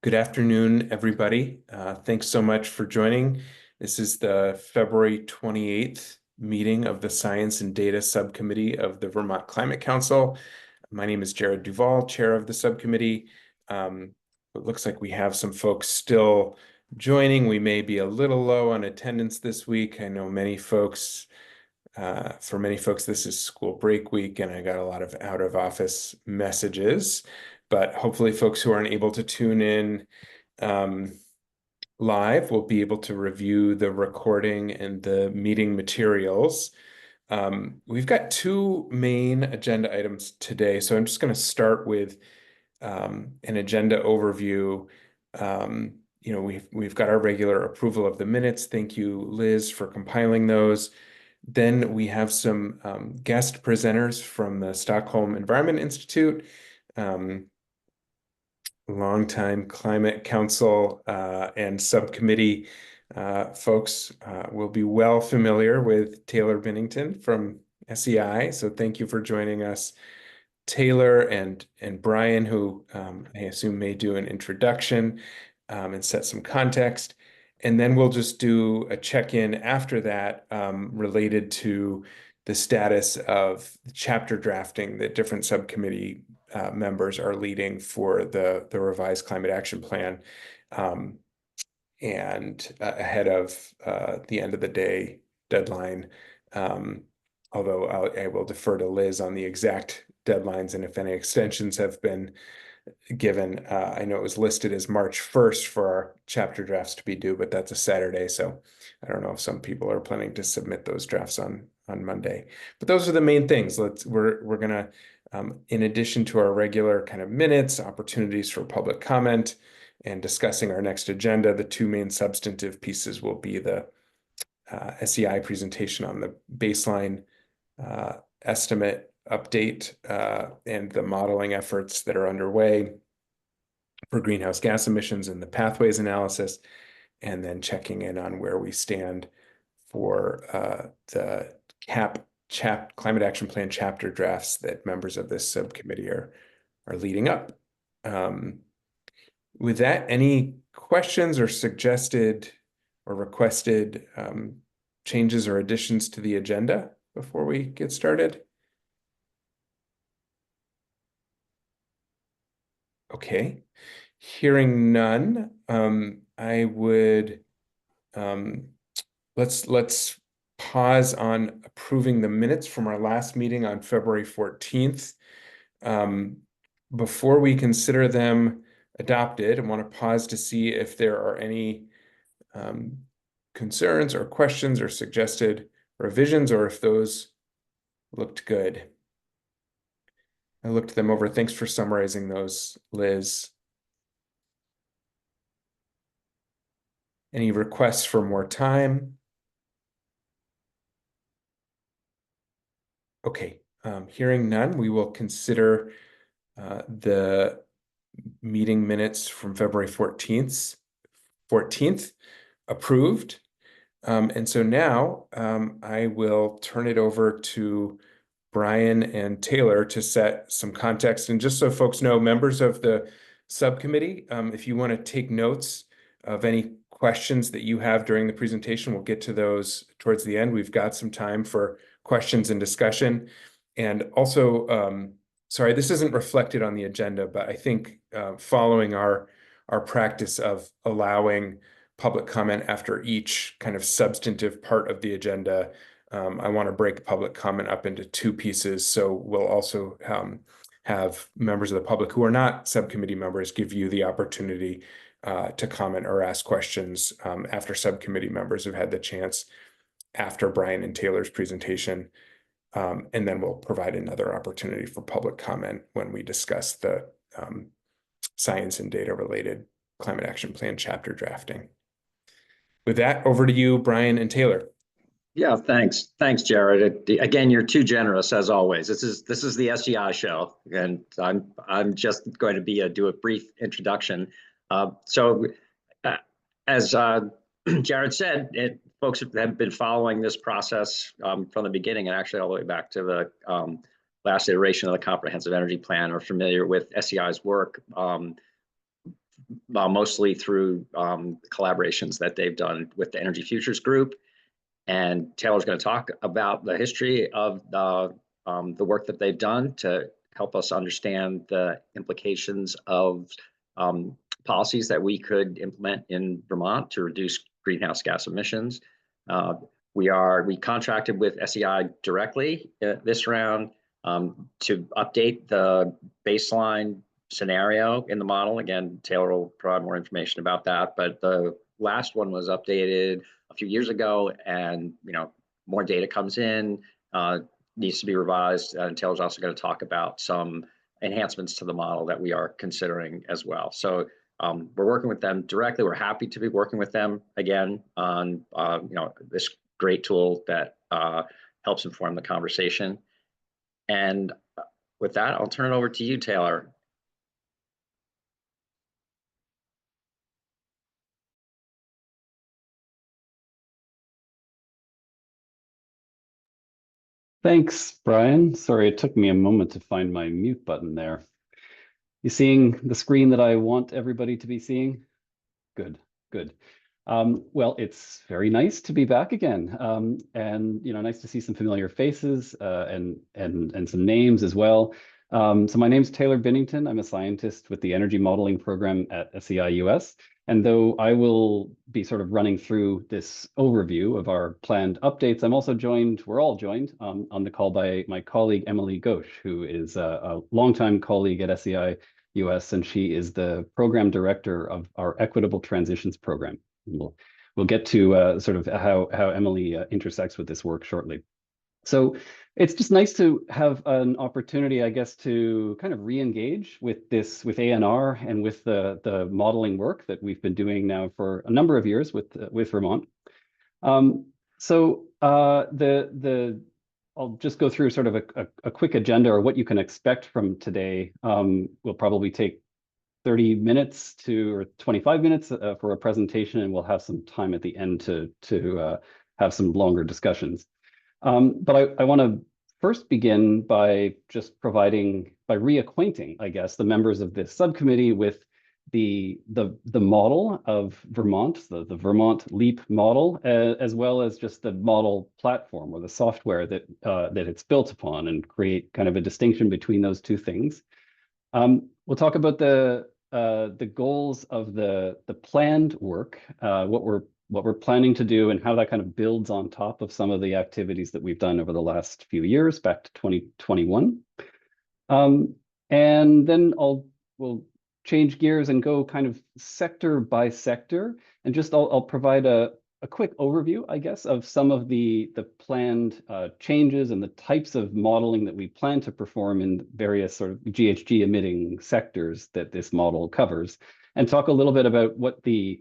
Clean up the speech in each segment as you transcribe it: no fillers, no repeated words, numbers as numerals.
Good afternoon, everybody. Thanks so much for joining. This is the February 28th meeting of the Science and Data Subcommittee of the Vermont Climate Council. My name is Jared Duval, chair of the subcommittee. It looks like we have some folks still joining. We may be a little low on attendance this week. I know for many folks, this is school break week, and I got a lot of out of office messages. But hopefully, folks who aren't able to tune in live will be able to review the recording and the meeting materials. We've got two main agenda items today, so I'm just going to start with an agenda overview. We've got our regular approval of the minutes. Thank you, Liz, for compiling those. Then we have some guest presenters from the Stockholm Environment Institute, longtime Climate Council and subcommittee folks will be well familiar with Taylor Binnington from SEI. So thank you for joining us, Taylor and Brian, who I assume may do an introduction and set some context. And then we'll just do a check-in after that related to the status of chapter drafting that different subcommittee members are leading for the revised climate action plan, and ahead of the end of the day deadline. Although I will defer to Liz on the exact deadlines and if any extensions have been given. I know it was listed as March 1st for our chapter drafts to be due, but that's a Saturday. So I don't know if some people are planning to submit those drafts on Monday. But those are the main things. We're gonna, in addition to our regular kind of minutes, opportunities for public comment, and discussing our next agenda, the two main substantive pieces will be the SEI presentation on the baseline estimate update and the modeling efforts that are underway for greenhouse gas emissions and the pathways analysis, and then checking in on where we stand for the climate action plan chapter drafts that members of this subcommittee are leading up. With that, any questions or suggested or requested changes or additions to the agenda before we get started? Okay, hearing none, I would let's pause on approving the minutes from our last meeting on February 14th. Before we consider them adopted, I want to pause to see if there are any concerns or questions or suggested revisions, or if those looked good. I looked them over. Thanks for summarizing those, Liz. Any requests for more time? Okay, hearing none, we will consider the meeting minutes from February 14th approved. And so now I will turn it over to Brian and Taylor to set some context. And just so folks know, members of the subcommittee, if you want to take notes of any questions that you have during the presentation, we'll get to those towards the end. We've got some time for questions and discussion. And also, sorry, this isn't reflected on the agenda, but I think following our practice of allowing public comment after each kind of substantive part of the agenda, I want to break public comment up into two pieces. So we'll also have members of the public who are not subcommittee members give you the opportunity to comment or ask questions after subcommittee members have had the chance after Brian and Taylor's presentation. And then we'll provide another opportunity for public comment when we discuss the science and data related climate action plan chapter drafting. With that, over to you, Brian and Taylor. Yeah, thanks, Jared. Again, you're too generous as always. This is the SEI show, and I'm just going to do a brief introduction. As Jared said, folks have been following this process from the beginning, and actually all the way back to the last iteration of the Comprehensive Energy Plan, are familiar with SEI's work. mostly through collaborations that they've done with the Energy Futures Group. And Taylor's going to talk about the history of the work that they've done to help us understand the implications of policies that we could implement in Vermont to reduce greenhouse gas emissions. We contracted with SEI directly this round to update the baseline scenario in the model. Again, Taylor will provide more information about that, but the last one was updated a few years ago, and more data comes in, needs to be revised. And Taylor's also going to talk about some enhancements to the model that we are considering as well. So we're working with them directly. We're happy to be working with them again on this great tool that helps inform the conversation. And with that, I'll turn it over to you, Taylor. Thanks, Brian. Sorry, it took me a moment to find my mute button there. You seeing the screen that I want everybody to be seeing? Good, good. Well, it's very nice to be back again, and nice to see some familiar faces and some names as well. So my name's Taylor Binnington. I'm a scientist with the Energy Modeling Program at SEI US. And though I will be sort of running through this overview of our planned updates, we're all joined on the call by my colleague, Emily Ghosh, who is a longtime colleague at SEI US, and she is the program director of our Equitable Transitions program. We'll get to sort of how Emily intersects with this work shortly. So it's just nice to have an opportunity, I guess, to kind of re-engage with ANR and with the modeling work that we've been doing now for a number of years with Vermont. I'll just go through sort of a quick agenda or what you can expect from today. We'll probably take 30 minutes or 25 minutes for a presentation, and we'll have some time at the end to have some longer discussions. But I want to first begin by just reacquainting, I guess, the members of this subcommittee with the model of Vermont, the Vermont LEAP model, as well as just the model platform or the software that it's built upon, and create kind of a distinction between those two things. We'll talk about the goals of the planned work, what we're planning to do, and how that kind of builds on top of some of the activities that we've done over the last few years, back to 2021. And then we'll change gears and go kind of sector by sector, and just I'll provide a quick overview, I guess, of some of the planned changes and the types of modeling that we plan to perform in various sort of GHG emitting sectors that this model covers, and talk a little bit about what the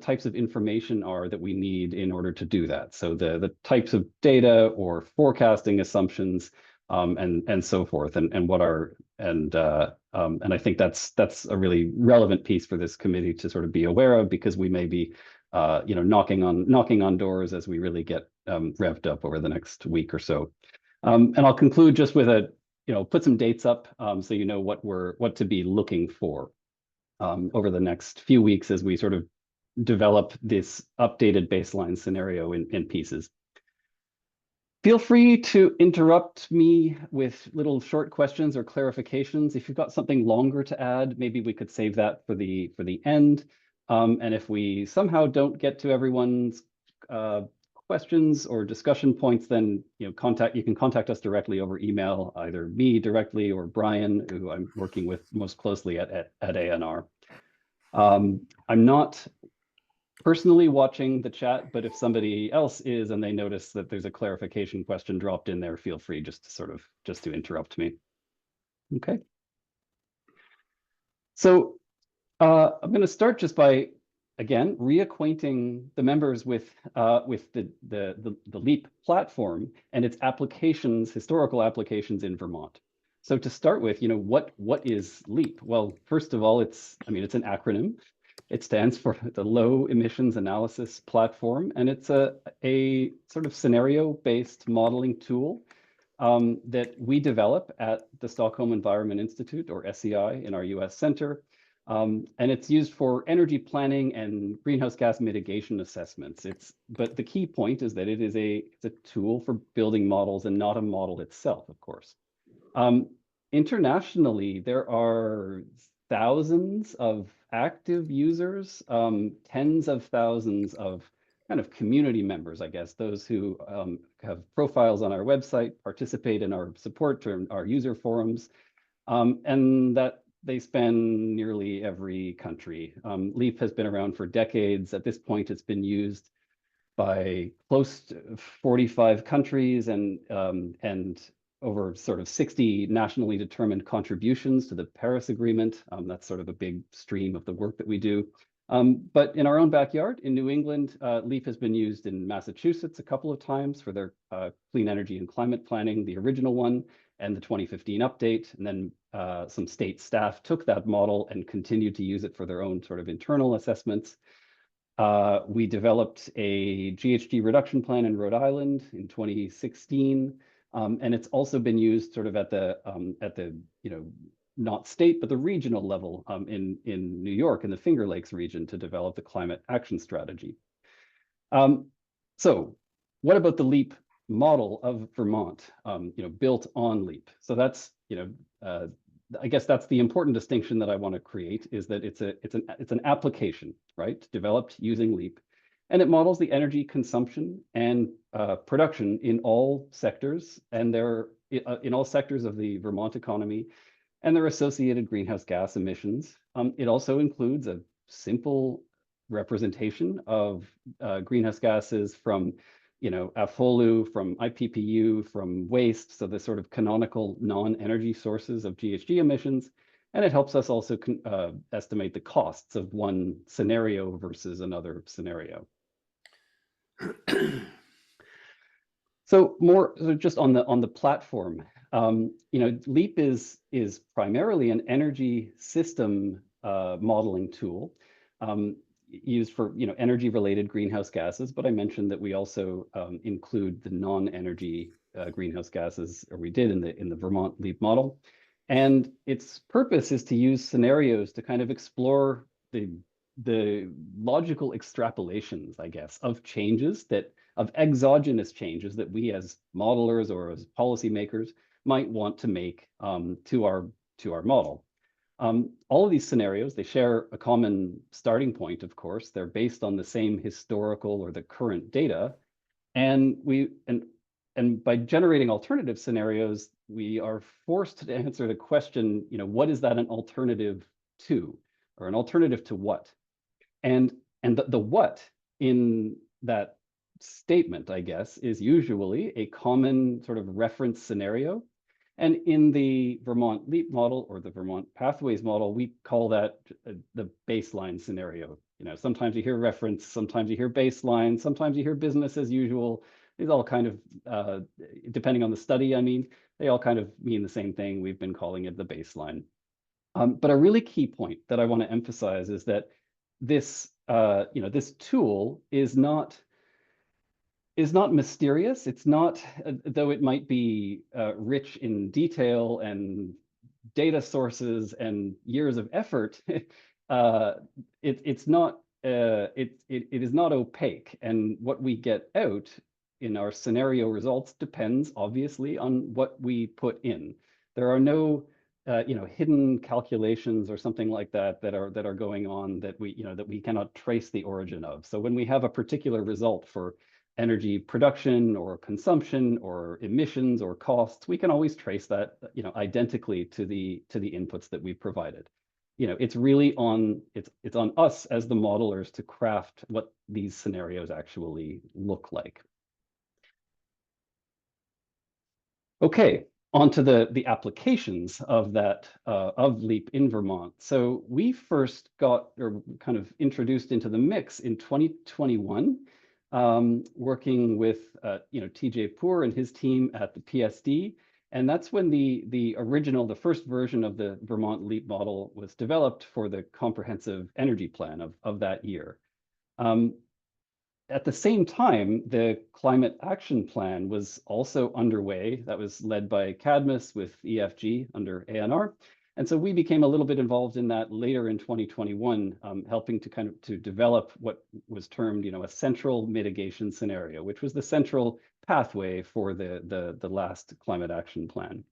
types of information are that we need in order to do that. So the types of data or forecasting assumptions, and so forth, and I think that's a really relevant piece for this committee to sort of be aware of, because we may be knocking on doors as we really get revved up over the next week or so. And I'll conclude just with put some dates up so you know what to be looking for over the next few weeks as we sort of develop this updated baseline scenario in pieces. Feel free to interrupt me with little short questions or clarifications. If you've got something longer to add, maybe we could save that for the end. And if we somehow don't get to everyone's questions or discussion points, then you can contact us directly over email, either me directly or Brian, who I'm working with most closely at ANR. I'm not personally watching the chat, but if somebody else is and they notice that there's a clarification question dropped in there, feel free just to interrupt me. Okay. So I'm going to start just by, again, reacquainting the members with the LEAP platform and its applications, historical applications in Vermont. So to start with, what is LEAP? Well, first of all, it's an acronym. It stands for the Low Emissions Analysis Platform, and it's a sort of scenario-based modeling tool that we develop at the Stockholm Environment Institute, or SEI, in our US center. And it's used for energy planning and greenhouse gas mitigation assessments. But the key point is that it's a tool for building models and not a model itself, of course. Internationally, there are thousands of active users, tens of thousands of kind of community members, I guess, those who have profiles on our website, participate in our support or our user forums, and that they span nearly every country. LEAP has been around for decades. At this point, it's been used by close to 45 countries and over sort of 60 nationally determined contributions to the Paris Agreement. That's sort of a big stream of the work that we do. But in our own backyard in New England, LEAP has been used in Massachusetts a couple of times for their clean energy and climate planning, the original one, and the 2015 update. And then some state staff took that model and continued to use it for their own sort of internal assessments. We developed a GHG reduction plan in Rhode Island in 2016. And it's also been used sort of at the not state, but the regional level in New York, in the Finger Lakes region, to develop the climate action strategy. So what about the LEAP model of Vermont, built on LEAP? So that's, I guess that's the important distinction that I want to create, is that it's an application, right, developed using LEAP. And it models the energy consumption and production in all sectors, and in all sectors of the Vermont economy, and their associated greenhouse gas emissions. It also includes a simple representation of greenhouse gases from, AFOLU, from IPPU, from waste, so the sort of canonical non-energy sources of GHG emissions. And it helps us also estimate the costs of one scenario versus another scenario. So just on the platform, LEAP is primarily an energy system modeling tool used for energy related greenhouse gases. But I mentioned that we also include the non-energy greenhouse gases, or we did in the Vermont LEAP model. And its purpose is to use scenarios to kind of explore the logical extrapolations, I guess, of exogenous changes that we as modelers or as policymakers might want to make to our model. All of these scenarios, they share a common starting point, of course. They're based on the same historical or the current data. And by generating alternative scenarios, we are forced to answer the question, what is that an alternative to, or an alternative to what? And the what in that statement, I guess, is usually a common sort of reference scenario. And in the Vermont LEAP model or the Vermont Pathways model, we call that the baseline scenario. Sometimes you hear reference, sometimes you hear baseline, sometimes you hear business as usual. These all kind of, depending on the study, they all kind of mean the same thing. We've been calling it the baseline. But a really key point that I want to emphasize is that this tool is not mysterious. It's not, though it might be rich in detail and data sources and years of effort, it is not opaque. And what we get out in our scenario results depends obviously on what we put in. There are no hidden calculations or something like that that are going on that we cannot trace the origin of. So when we have a particular result for energy production or consumption or emissions or costs, we can always trace that identically to the inputs that we've provided. It's really on us as the modelers to craft what these scenarios actually look like. Okay, onto the applications of that of LEAP in Vermont. So we first got, or kind of introduced into the mix in 2021, working with TJ Poor and his team at the PSD. And that's when the first version of the Vermont LEAP model was developed for the comprehensive energy plan of that year. At the same time, the climate action plan was also underway. That was led by CADMIS with EFG under ANR. And so we became a little bit involved in that later in 2021, helping to develop what was termed, a central mitigation scenario, which was the central pathway for the last climate action plan.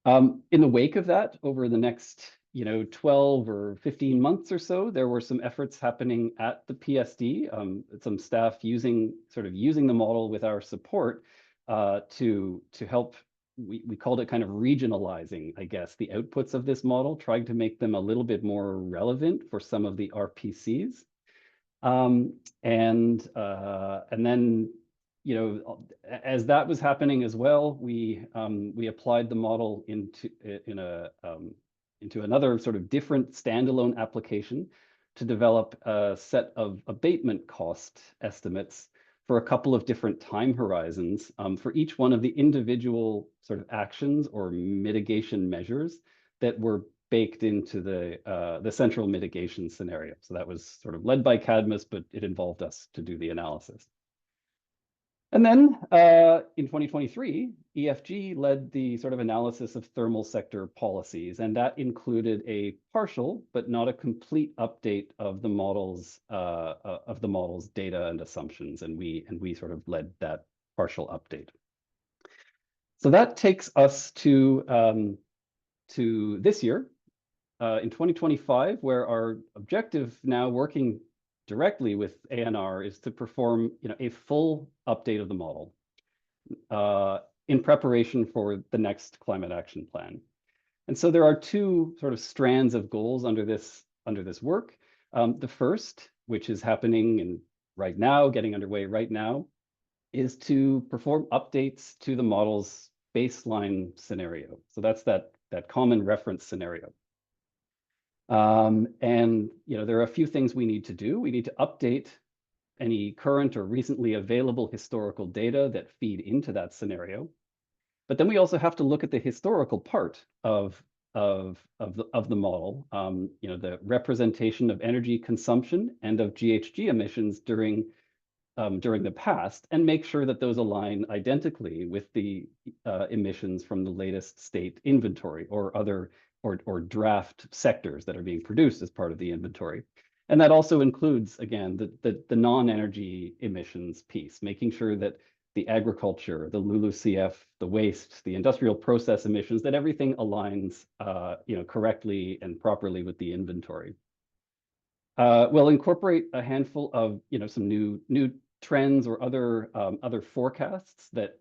In the wake of that, over the next 12 or 15 months or so, there were some efforts happening at the PSD, some staff using the model with our support to help. We called it kind of regionalizing, I guess, the outputs of this model, trying to make them a little bit more relevant for some of the RPCs. And then, as that was happening as well, we applied the model into another sort of different standalone application to develop a set of abatement cost estimates for a couple of different time horizons for each one of the individual sort of actions or mitigation measures that were baked into the central mitigation scenario. So that was sort of led by Cadmus, but it involved us to do the analysis. And then in 2023, EFG led the sort of analysis of thermal sector policies, and that included a partial but not a complete update of the model's data and assumptions, and we sort of led that partial update. So that takes us to this year, in 2025, where our objective now, working directly with ANR, is to perform a full update of the model in preparation for the next climate action plan. And so there are two sort of strands of goals under this work. The first, which is happening right now, getting underway right now, is to perform updates to the model's baseline scenario. So that's that common reference scenario. And there are a few things we need to do. We need to update any current or recently available historical data that feed into that scenario. But then we also have to look at the historical part of the model, the representation of energy consumption and of GHG emissions during the past, and make sure that those align identically with the emissions from the latest state inventory or other or draft sectors that are being produced as part of the inventory. And that also includes, again, the non-energy emissions piece, making sure that the agriculture, the LULUCF, the waste, the industrial process emissions, that everything aligns correctly and properly with the inventory. We'll incorporate a handful of some new trends or other forecasts that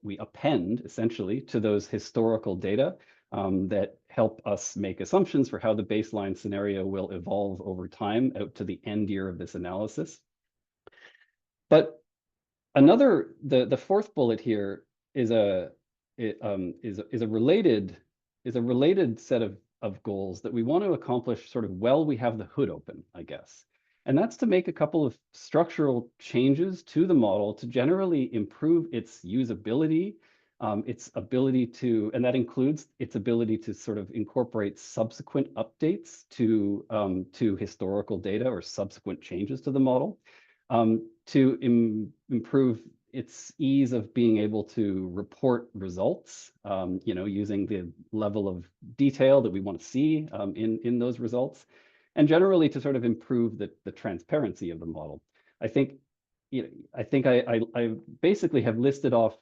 we append essentially to those historical data that help us make assumptions for how the baseline scenario will evolve over time out to the end year of this analysis. But the fourth bullet here is a related set of goals that we want to accomplish sort of while we have the hood open, I guess. And that's to make a couple of structural changes to the model to generally improve its usability, its ability to, and that includes its ability to sort of incorporate subsequent updates to historical data or subsequent changes to the model, to improve its ease of being able to report results, using the level of detail that we want to see in those results, and generally to sort of improve the transparency of the model. I think I basically have listed off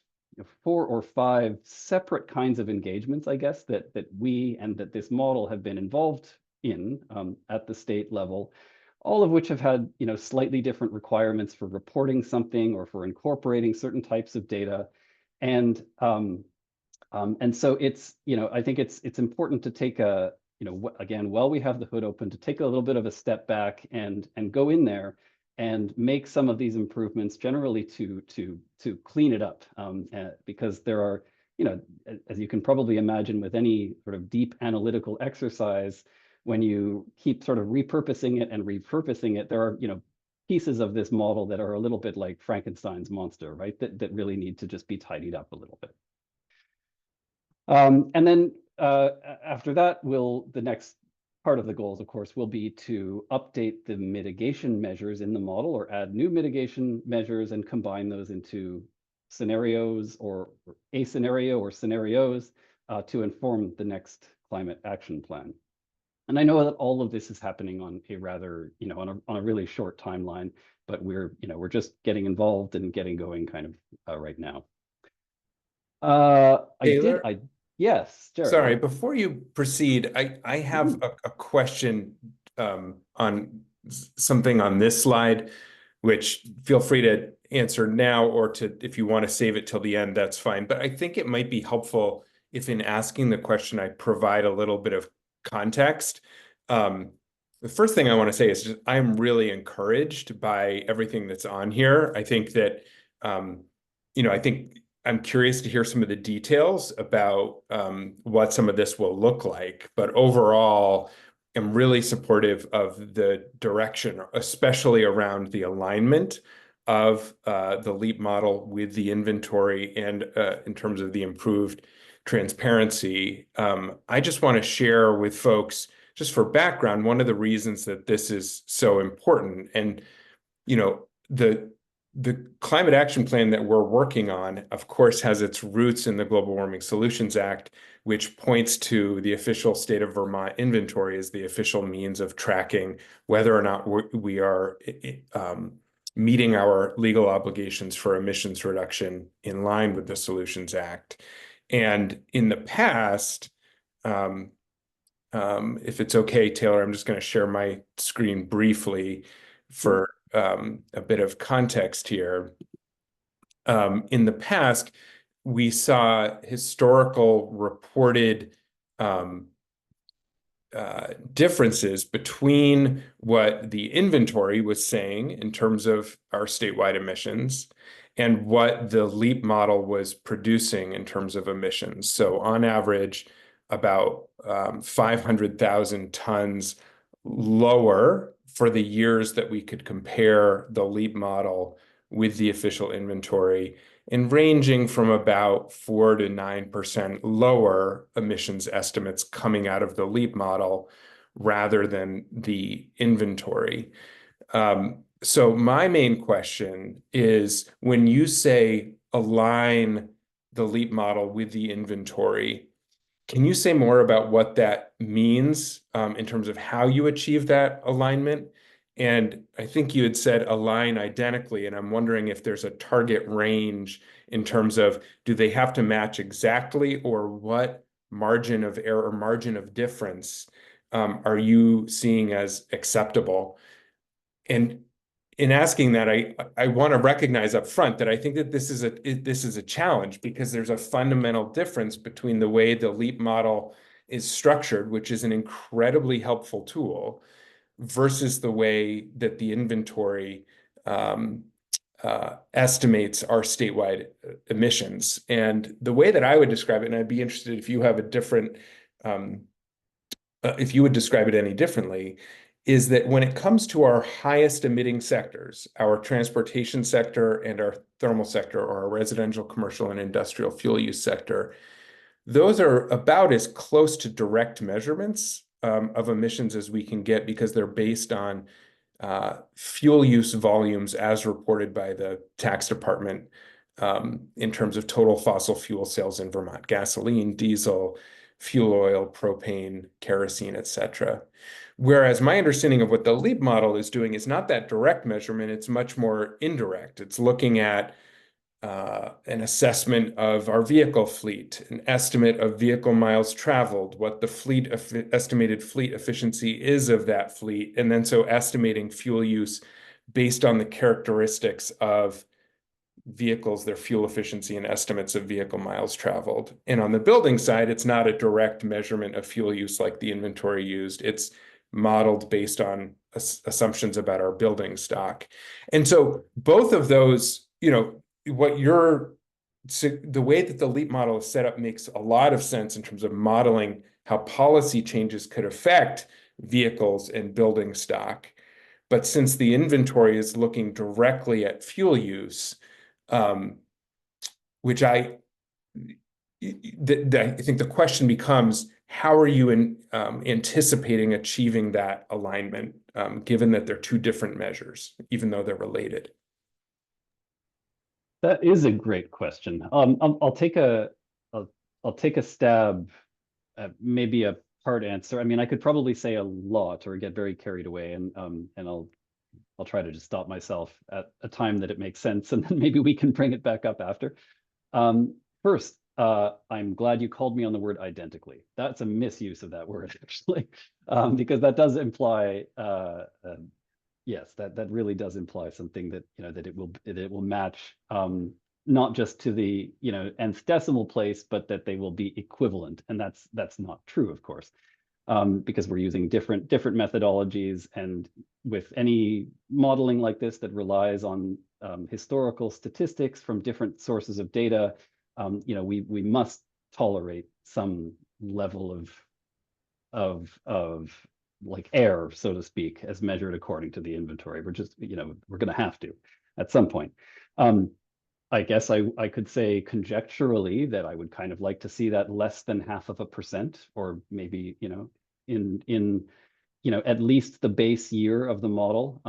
4 or 5 separate kinds of engagements, I guess, that we and that this model have been involved in at the state level, all of which have had slightly different requirements for reporting something or for incorporating certain types of data, and so it's I think it's important to take a again, while we have the hood open, to take a little bit of a step back and go in there and make some of these improvements, generally to clean it up, because there are, as you can probably imagine with any sort of deep analytical exercise, when you keep sort of repurposing it, there are pieces of this model that are a little bit like Frankenstein's monster, right? That really need to just be tidied up a little bit. And then after that, the next part of the goals, of course, will be to update the mitigation measures in the model or add new mitigation measures and combine those into scenarios or a scenario or scenarios to inform the next climate action plan. And I know that all of this is happening on a rather, on a really short timeline, but we're just getting involved and getting going kind of right now. Taylor? Yes, Jared. Sorry, before you proceed, I have a question on something on this slide, which feel free to answer now, or if you want to save it till the end, that's fine. But I think it might be helpful if in asking the question, I provide a little bit of context. The first thing I want to say is just, I'm really encouraged by everything that's on here. I think that, I think I'm curious to hear some of the details about what some of this will look like. But overall, I'm really supportive of the direction, especially around the alignment of the LEAP model with the inventory and in terms of the improved transparency. I just want to share with folks, just for background, one of the reasons that this is so important. And, the climate action plan that we're working on, of course, has its roots in the Global Warming Solutions Act, which points to the official state of Vermont inventory as the official means of tracking whether or not we are meeting our legal obligations for emissions reduction in line with the Solutions Act. And in the past, if it's okay, Taylor, I'm just going to share my screen briefly for a bit of context here. In the past, we saw historical reported differences between what the inventory was saying in terms of our statewide emissions and what the LEAP model was producing in terms of emissions. So on average, about 500,000 tons lower for the years that we could compare the LEAP model with the official inventory, and ranging from about 4 to 9% lower emissions estimates coming out of the LEAP model rather than the inventory. So my main question is, when you say align the LEAP model with the inventory, can you say more about what that means in terms of how you achieve that alignment? And I think you had said align identically, and I'm wondering if there's a target range in terms of, do they have to match exactly, or what margin of error or margin of difference are you seeing as acceptable? And in asking that, I want to recognize up front that I think that this is a challenge, because there's a fundamental difference between the way the LEAP model is structured, which is an incredibly helpful tool, versus the way that the inventory estimates our statewide emissions. And the way that I would describe it, and I'd be interested if you have a different, if you would describe it any differently, is that when it comes to our highest emitting sectors, our transportation sector and our thermal sector, or our residential, commercial, and industrial fuel use sector, those are about as close to direct measurements of emissions as we can get, because they're based on fuel use volumes as reported by the tax department in terms of total fossil fuel sales in Vermont: gasoline, diesel, fuel oil, propane, kerosene, etc. Whereas my understanding of what the LEAP model is doing is not that direct measurement, it's much more indirect. It's looking at an assessment of our vehicle fleet, an estimate of vehicle miles traveled, what the estimated fleet efficiency is of that fleet, and then so estimating fuel use based on the characteristics of vehicles, their fuel efficiency, and estimates of vehicle miles traveled. And on the building side, it's not a direct measurement of fuel use like the inventory used. It's modeled based on assumptions about our building stock. And so both of those, the way that the LEAP model is set up makes a lot of sense in terms of modeling how policy changes could affect vehicles and building stock. But since the inventory is looking directly at fuel use, which I think the question becomes, how are you anticipating achieving that alignment, given that they're two different measures, even though they're related? That is a great question. I'll I'll take a stab at maybe a part answer. I mean, I could probably say a lot or get very carried away, and I'll try to just stop myself at a time that it makes sense, and then maybe we can bring it back up after. First, I'm glad you called me on the word identically. That's a misuse of that word, actually, because that does imply, yes, that really does imply something that, that it will match, not just to the, nth decimal place, but that they will be equivalent, and that's not true, of course, because we're using different methodologies, and with any modeling like this that relies on historical statistics from different sources of data, we must tolerate some level of like error, so to speak, as measured according to the inventory. We're just, we're going to have to at some point. I guess I could say conjecturally that I would kind of like to see that less than 0.5%, or maybe, in at least the base year of the model.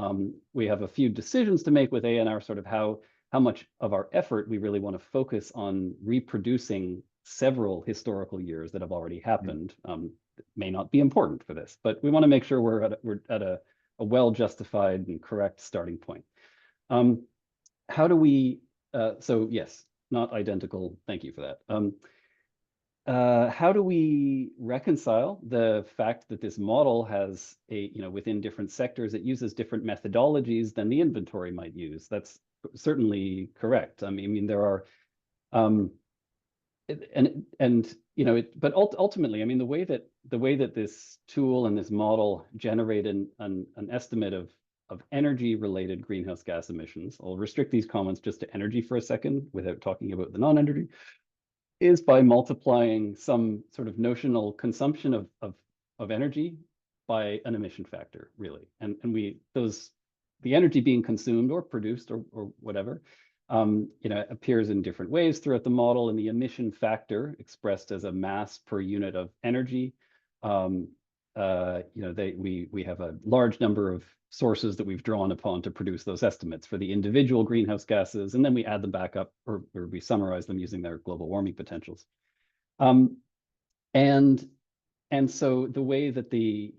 We have a few decisions to make with ANR, sort of how much of our effort we really want to focus on reproducing several historical years that have already happened. It may not be important for this, but we want to make sure we're at a well-justified and correct starting point. How do we, so yes, not identical, thank you for that. How do we reconcile the fact that this model has within different sectors, it uses different methodologies than the inventory might use? That's certainly correct. I mean, there are, but ultimately, I mean, the way that this tool and this model generate an estimate of energy-related greenhouse gas emissions, I'll restrict these comments just to energy for a second without talking about the non-energy, is by multiplying some sort of notional consumption of energy by an emission factor, really. And the energy being consumed or produced or whatever, appears in different ways throughout the model, and the emission factor expressed as a mass per unit of energy. We have a large number of sources that we've drawn upon to produce those estimates for the individual greenhouse gases, and then we add them back up, or we summarize them using their global warming potentials. And so the way that the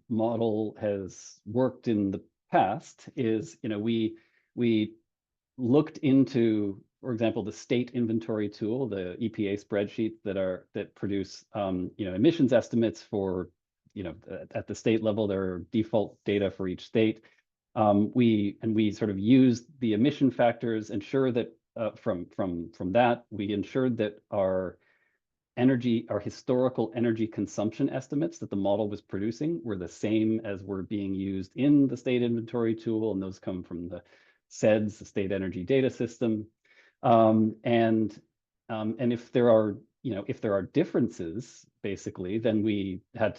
model has worked in the past is, we looked into, for example, the state inventory tool, the EPA spreadsheet that produce emissions estimates for, at the state level. There are default data for each state. We sort of used the emission factors, ensure that from that, we ensured that our historical energy consumption estimates that the model was producing were the same as were being used in the state inventory tool, and those come from the SEDS, the State Energy Data System. And if there are differences, basically, then we had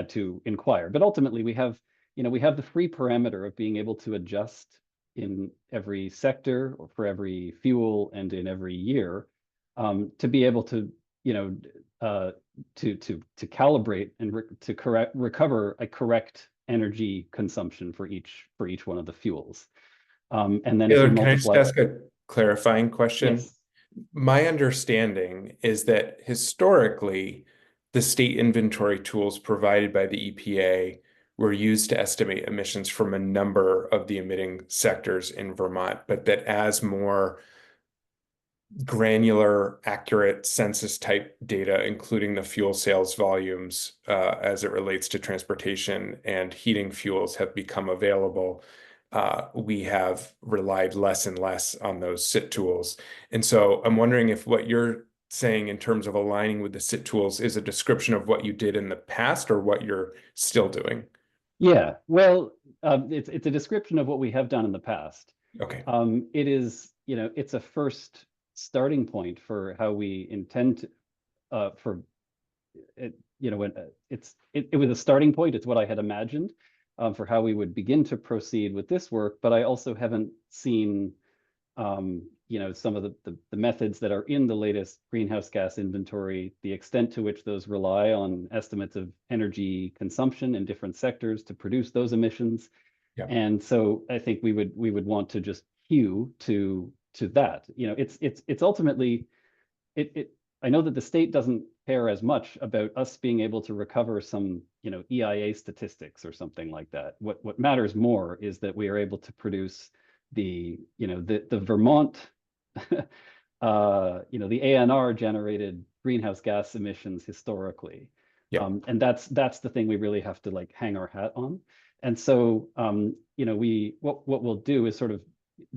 to inquire. But ultimately, we have the free parameter of being able to adjust in every sector or for every fuel and in every year, to be able to to calibrate and recover a correct energy consumption for each one of the fuels. And then Taylor, if you can I just multiply, ask a clarifying question? yes. My understanding is that historically, the state inventory tools provided by the EPA were used to estimate emissions from a number of the emitting sectors in Vermont, but that as more granular, accurate census type data, including the fuel sales volumes as it relates to transportation and heating fuels, have become available, we have relied less and less on those SIT tools. And so I'm wondering if what you're saying in terms of aligning with the SIT tools is a description of what you did in the past or what you're still doing. Yeah, well, it's a description of what we have done in the past. Okay. It is, it's a first starting point for how we intend to, for it, when it was a starting point. It's what I had imagined for how we would begin to proceed with this work. But I also haven't seen, some of the methods that are in the latest greenhouse gas inventory, the extent to which those rely on estimates of energy consumption in different sectors to produce those emissions. Yeah. And so I think we would want to just hew to that. It's ultimately, I know that the state doesn't care as much about us being able to recover some, EIA statistics or something like that. What matters more is that we are able to produce the Vermont, the ANR generated greenhouse gas emissions historically. Yeah. And that's the thing we really have to like hang our hat on. And so, what we'll do is sort of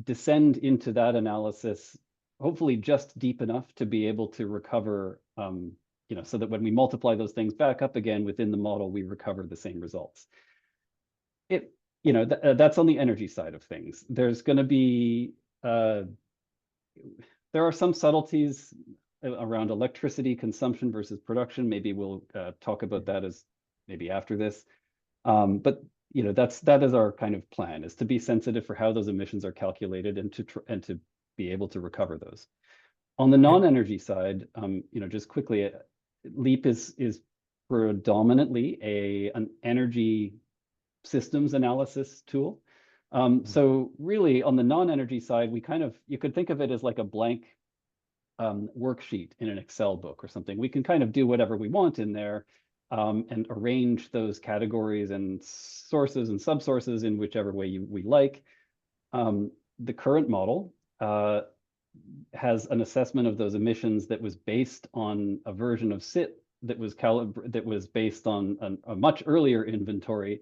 descend into that analysis, hopefully just deep enough to be able to recover, so that when we multiply those things back up again within the model, we recover the same results. That's on the energy side of things. There's going to be, there are some subtleties around electricity consumption versus production. Maybe we'll talk about that as maybe after this. But that is our kind of plan, is to be sensitive for how those emissions are calculated and to be able to recover those. On the non-energy side, just quickly, LEAP is predominantly an energy systems analysis tool. So really on the non-energy side, you could think of it as like a blank worksheet in an Excel book or something. We can kind of do whatever we want in there, and arrange those categories and sources and subsources in whichever way we like. The current model has an assessment of those emissions that was based on a version of SIT that was based on a much earlier inventory.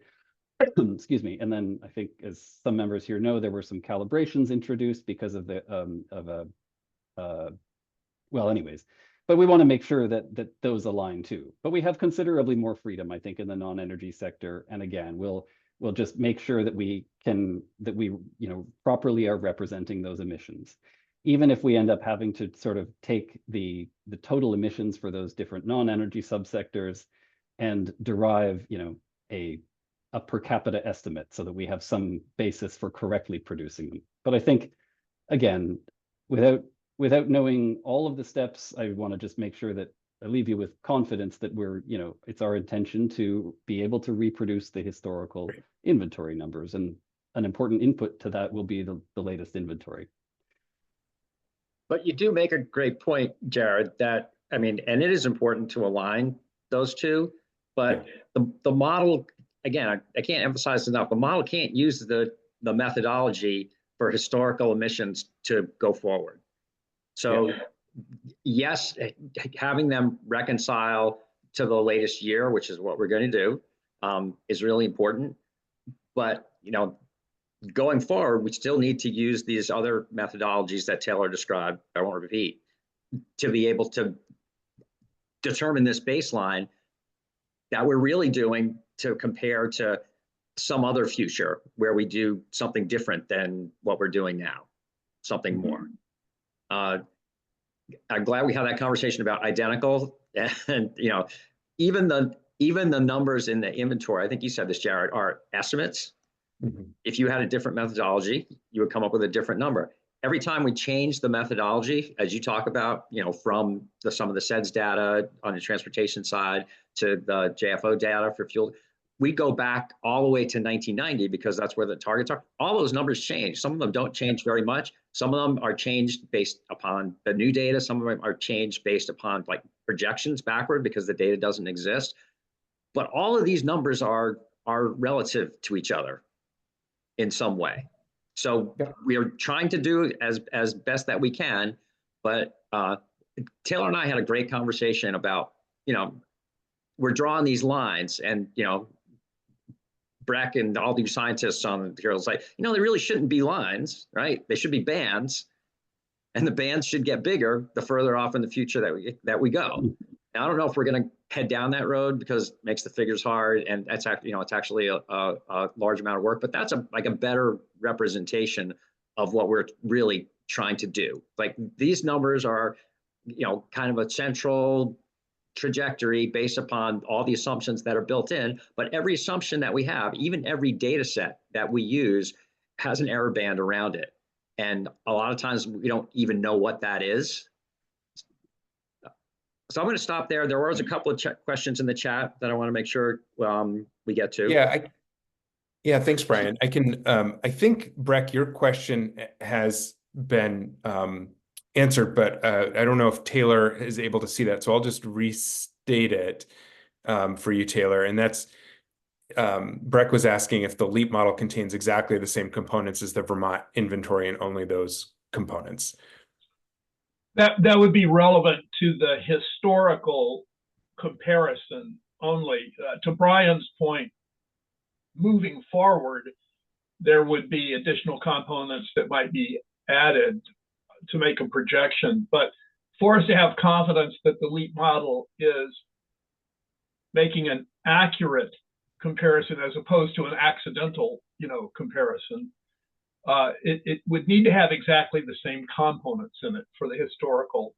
Excuse me. And then I think, as some members here know, there were some calibrations introduced because of well, anyways. But we want to make sure that those align too. But we have considerably more freedom, I think, in the non-energy sector. And again, we'll just make sure that we properly are representing those emissions. Even if we end up having to sort of take the total emissions for those different non-energy subsectors and derive, a per capita estimate so that we have some basis for correctly producing them. But I think, again, without knowing all of the steps, I want to just make sure that I leave you with confidence that it's our intention to be able to reproduce the historical inventory numbers, and an important input to that will be the latest inventory. But you do make a great point, Jared, that, and it is important to align those two, but the model, again, I can't emphasize enough, the model can't use the methodology for historical emissions to go forward. So yes, having them reconcile to the latest year, which is what we're going to do, is really important. But, going forward, we still need to use these other methodologies that Taylor described, I won't repeat, to be able to determine this baseline that we're really doing to compare to some other future where we do something different than what we're doing now, something more. I'm glad we had that conversation about identical, and even the numbers in the inventory, I think you said this, Jared, are estimates. If you had a different methodology, you would come up with a different number. Every time we change the methodology, as you talk about, from some of the SEDS data on the transportation side to the JFO data for fuel, we go back all the way to 1990 because that's where the targets are. All those numbers change. Some of them don't change very much. Some of them are changed based upon the new data. Some of them are changed based upon like projections backward because the data doesn't exist. But all of these numbers are relative to each other in some way. So we are trying to do as best that we can, but Taylor and I had a great conversation about, we're drawing these lines, and, Breck and all these scientists on the materials like, they really shouldn't be lines, right? They should be bands, and the bands should get bigger the further off in the future that we go. Now, I don't know if we're going to head down that road because it makes the figures hard, and that's actually, it's actually a large amount of work, but that's a better representation of what we're really trying to do. Like, these numbers are, kind of a central trajectory based upon all the assumptions that are built in, but every assumption that we have, even every data set that we use, has an error band around it. And a lot of times we don't even know what that is. So I'm going to stop there. There was a couple of questions in the chat that I want to make sure we get to. Yeah, thanks, Brian. I think, Breck, your question has been answered, but I don't know if Taylor is able to see that. So I'll just restate it for you, Taylor. And that's Breck was asking if the LEAP model contains exactly the same components as the Vermont inventory and only those components. That would be relevant to the historical comparison only. To Brian's point, moving forward, there would be additional components that might be added to make a projection. But for us to have confidence that the LEAP model is making an accurate comparison as opposed to an accidental, comparison, it would need to have exactly the same components in it for the historical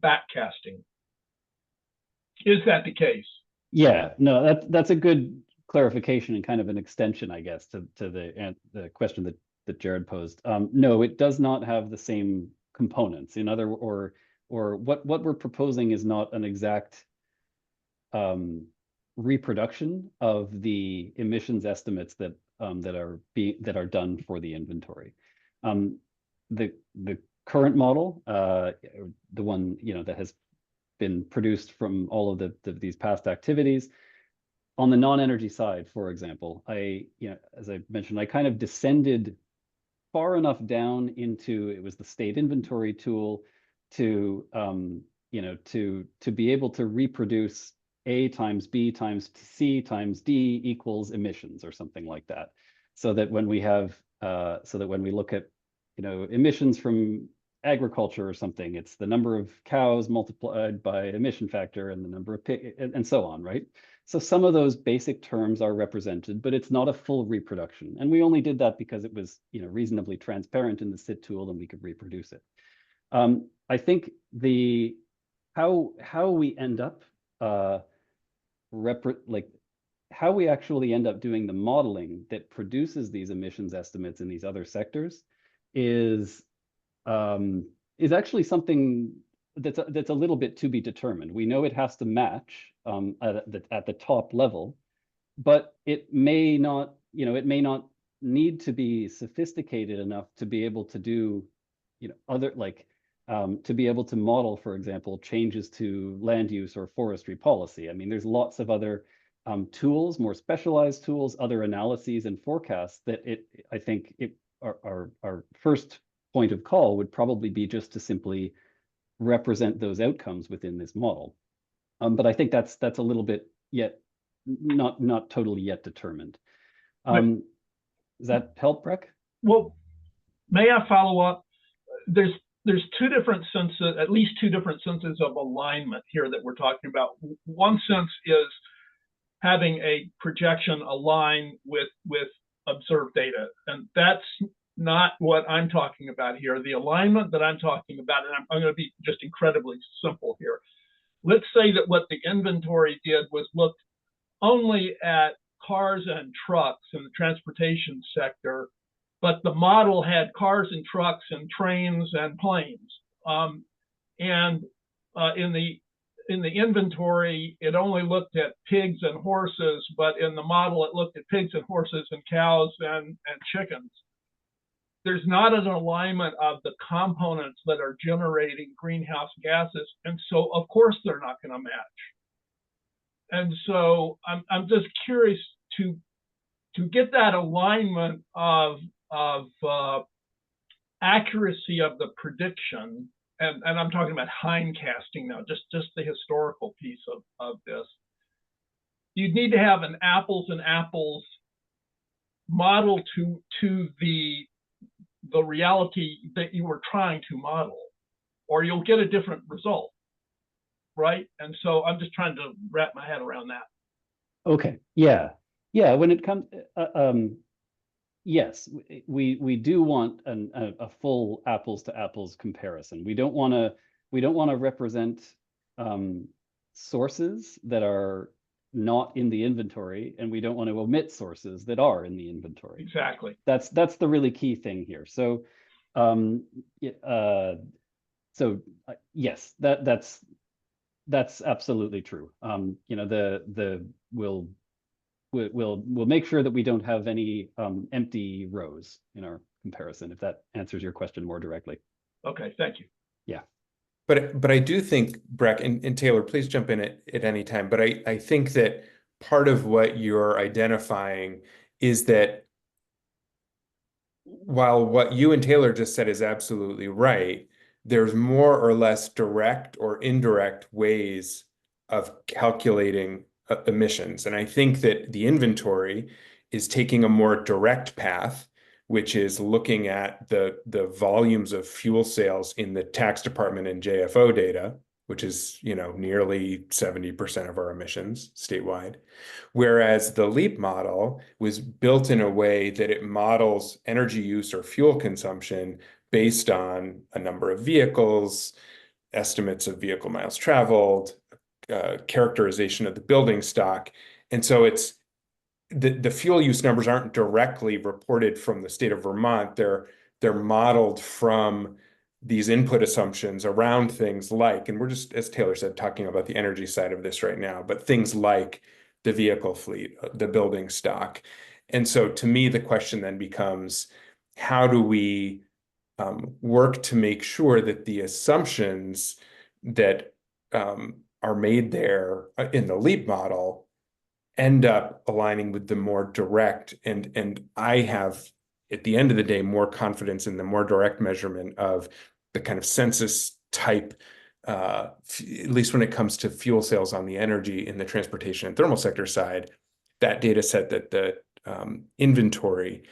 backcasting. Is that the case? Yeah, no, that's a good clarification and kind of an extension, I guess, to the question that Jared posed. No, it does not have the same components. Or what we're proposing is not an exact reproduction of the emissions estimates that are done for the inventory. The current model, the one that has been produced from all of these past activities, on the non-energy side, for example, as I mentioned, I kind of descended far enough down into it was the state inventory tool to be able to reproduce A times B times C times D equals emissions or something like that. So that when we look at emissions from agriculture or something, it's the number of cows multiplied by emission factor and the number of pig and so on, right? So some of those basic terms are represented, but it's not a full reproduction. And we only did that because it was reasonably transparent in the SIT tool and we could reproduce it. I think how we end up how we actually end up doing the modeling that produces these emissions estimates in these other sectors is actually something that's a little bit to be determined. We know it has to match at the top level, but it may not need to be sophisticated enough to be able to do to be able to model, for example, changes to land use or forestry policy. I mean, there's lots of other tools, more specialized tools, other analyses and forecasts that I think our first point of call would probably be just to simply represent those outcomes within this model. But I think that's a little bit yet not totally yet determined. Does that help, Breck? Well, may I follow up? There's two different senses, at least two different senses of alignment here that we're talking about. One sense is having a projection align with observed data, and that's not what I'm talking about here. The alignment that I'm talking about, and I'm going to be just incredibly simple here. Let's say that what the inventory did was look only at cars and trucks in the transportation sector, but the model had cars and trucks and trains and planes. In the inventory, it only looked at pigs and horses, but in the model, it looked at pigs and horses and cows and chickens. There's not an alignment of the components that are generating greenhouse gases. And so, of course, they're not going to match. And so I'm just curious to get that alignment of accuracy of the prediction, and I'm talking about hindcasting now, just the historical piece of this. You'd need to have an apples and apples model to the reality that you were trying to model, or you'll get a different result, right? And so I'm just trying to wrap my head around that. Okay, yeah. When it comes, yes, we do want a full apples to apples comparison. We don't want to represent sources that are not in the inventory, and we don't want to omit sources that are in the inventory. Exactly. That's the really key thing here. So, yes, that's absolutely true. We'll make sure that we don't have any empty rows in our comparison, if that answers your question more directly. Okay, thank you. But I do think, Breck, and Taylor, please jump in at any time, but I think that part of what you're identifying is that while what you and Taylor just said is absolutely right, there's more or less direct or indirect ways of calculating emissions. And I think that the inventory is taking a more direct path, which is looking at the volumes of fuel sales in the tax department and JFO data, which is, nearly 70% of our emissions statewide. Whereas the LEAP model was built in a way that it models energy use or fuel consumption based on a number of vehicles, estimates of vehicle miles traveled, characterization of the building stock. And so it's the fuel use numbers aren't directly reported from the state of Vermont. They're modeled from these input assumptions around things like, and we're just, as Taylor said, talking about the energy side of this right now, but things like the vehicle fleet, the building stock. And so to me, the question then becomes, how do we work to make sure that the assumptions that are made there in the LEAP model end up aligning with the more direct, and I have, at the end of the day, more confidence in the more direct measurement of the kind of census type, at least when it comes to fuel sales on the energy in the transportation and thermal sector side, that data set that the inventory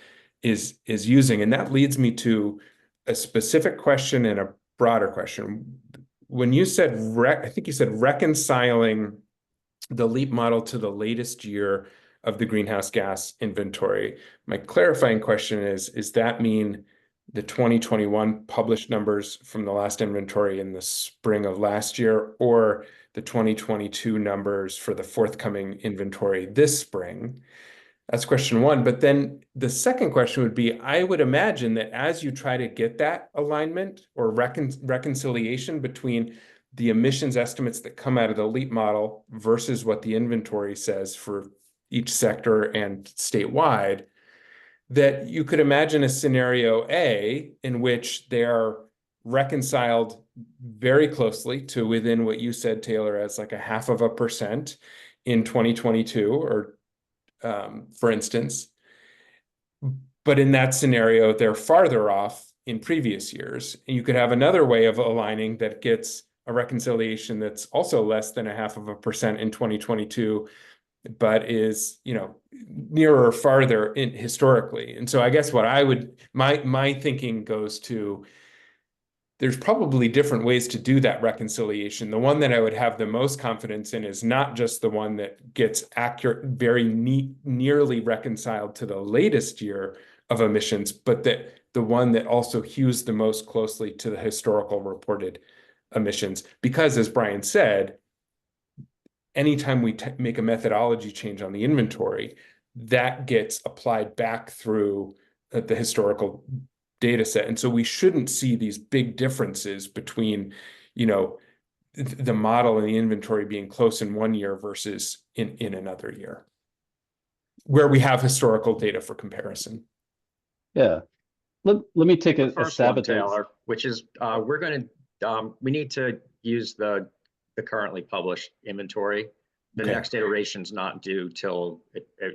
is using. And that leads me to a specific question and a broader question. When you said, I think you said reconciling the LEAP model to the latest year of the greenhouse gas inventory. My clarifying question is, does that mean the 2021 published numbers from the last inventory in the spring of last year, or the 2022 numbers for the forthcoming inventory this spring? That's question one. But then the second question would be, I would imagine that as you try to get that alignment or reconciliation between the emissions estimates that come out of the LEAP model versus what the inventory says for each sector and statewide, that you could imagine a scenario A in which they are reconciled very closely to within what you said, Taylor, as like a 0.5% in 2022, or for instance. But in that scenario, they're farther off in previous years. And you could have another way of aligning that gets a reconciliation that's also less than 0.5% in 2022, but is, nearer or farther in historically. And so I guess what I would, my thinking goes to, there's probably different ways to do that reconciliation. The one that I would have the most confidence in is not just the one that gets accurate, very nearly reconciled to the latest year of emissions, but that the one that also hews the most closely to the historical reported emissions. Because as Brian said, anytime we make a methodology change on the inventory, that gets applied back through the historical data set. And so we shouldn't see these big differences between, the model and the inventory being close in one year versus in another year, where we have historical data for comparison. Yeah. Let me take a First stab one, at this. Taylor, which is we need to use the currently published inventory. The Okay. next iteration's not due till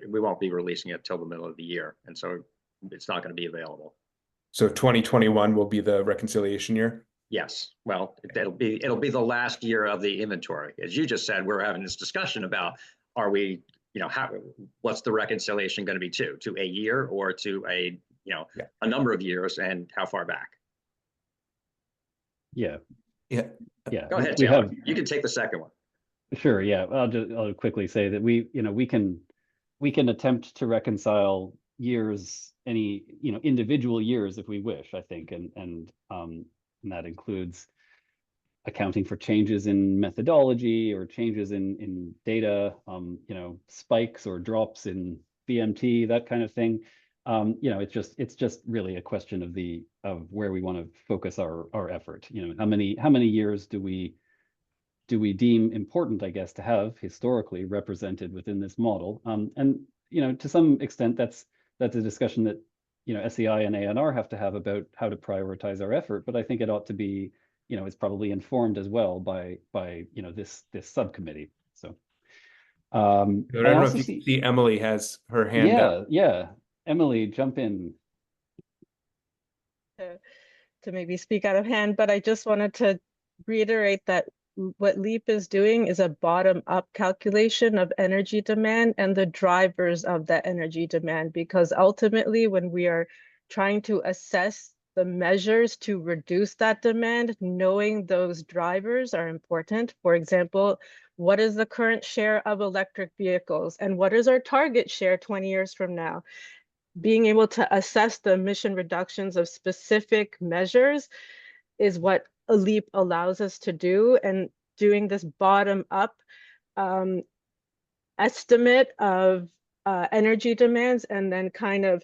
we won't be releasing it till the middle of the year, and so it's not going to be available. So 2021 will be the reconciliation year? Yes. Well, it'll be the last year of the inventory. As you just said, we're having this discussion about, are we, what's the reconciliation going to be to a year or to a number of years, and how far back? Yeah. Go ahead, Taylor. You can take the second one. Sure. Yeah. I'll quickly say that we can attempt to reconcile years, any individual years if we wish, I think, and that includes accounting for changes in methodology or changes in data, spikes or drops in BMT, that kind of thing. It's just really a question of where we want to focus our effort. How many years do we deem important, I guess, to have historically represented within this model? And to some extent, that's a discussion that SEI and ANR have to have about how to prioritize our effort, but I think it ought to be, it's probably informed as well by this subcommittee. So I I don't know also if you see Emily has her hand up. yeah, Emily, jump in. To maybe speak out of hand, but I just wanted to reiterate that what LEAP is doing is a bottom-up calculation of energy demand and the drivers of that energy demand, because ultimately when we are trying to assess the measures to reduce that demand, knowing those drivers are important. For example, what is the current share of electric vehicles and what is our target share 20 years from now? Being able to assess the emission reductions of specific measures is what a LEAP allows us to do. And doing this bottom up estimate of energy demands, and then kind of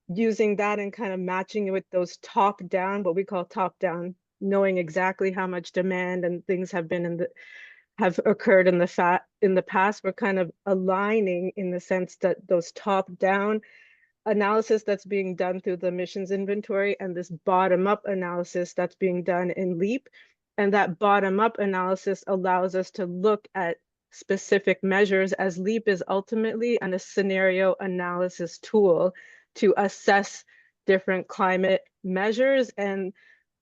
using that and kind of matching it with those top down, what we call top down, knowing exactly how much demand and things have been have occurred in the past. We're kind of aligning in the sense that those top down analysis that's being done through the emissions inventory and this bottom-up analysis that's being done in LEAP. And that bottom-up analysis allows us to look at specific measures, as LEAP is ultimately a scenario analysis tool to assess different climate measures and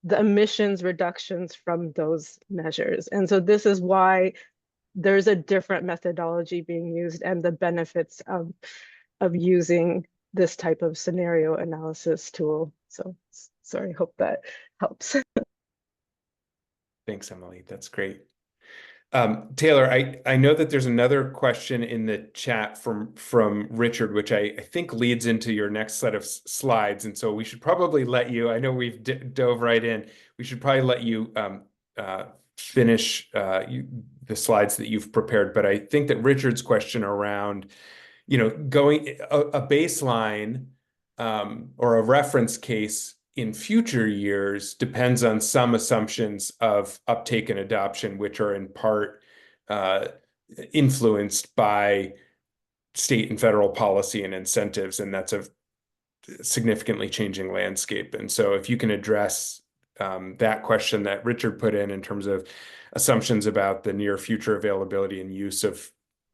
the emissions reductions from those measures. And so this is why there's a different methodology being used and the benefits of using this type of scenario analysis tool. So sorry, hope that helps. Thanks, Emily. That's great. Taylor, I know that there's another question in the chat from Richard, which I think leads into your next set of slides. And so we should probably let you, I know we've dove right in, we should probably let you finish the slides that you've prepared. But I think that Richard's question around, going a baseline or a reference case in future years depends on some assumptions of uptake and adoption, which are in part influenced by state and federal policy and incentives, and that's a significantly changing landscape. And so if you can address that question that Richard put in terms of assumptions about the near future availability and use of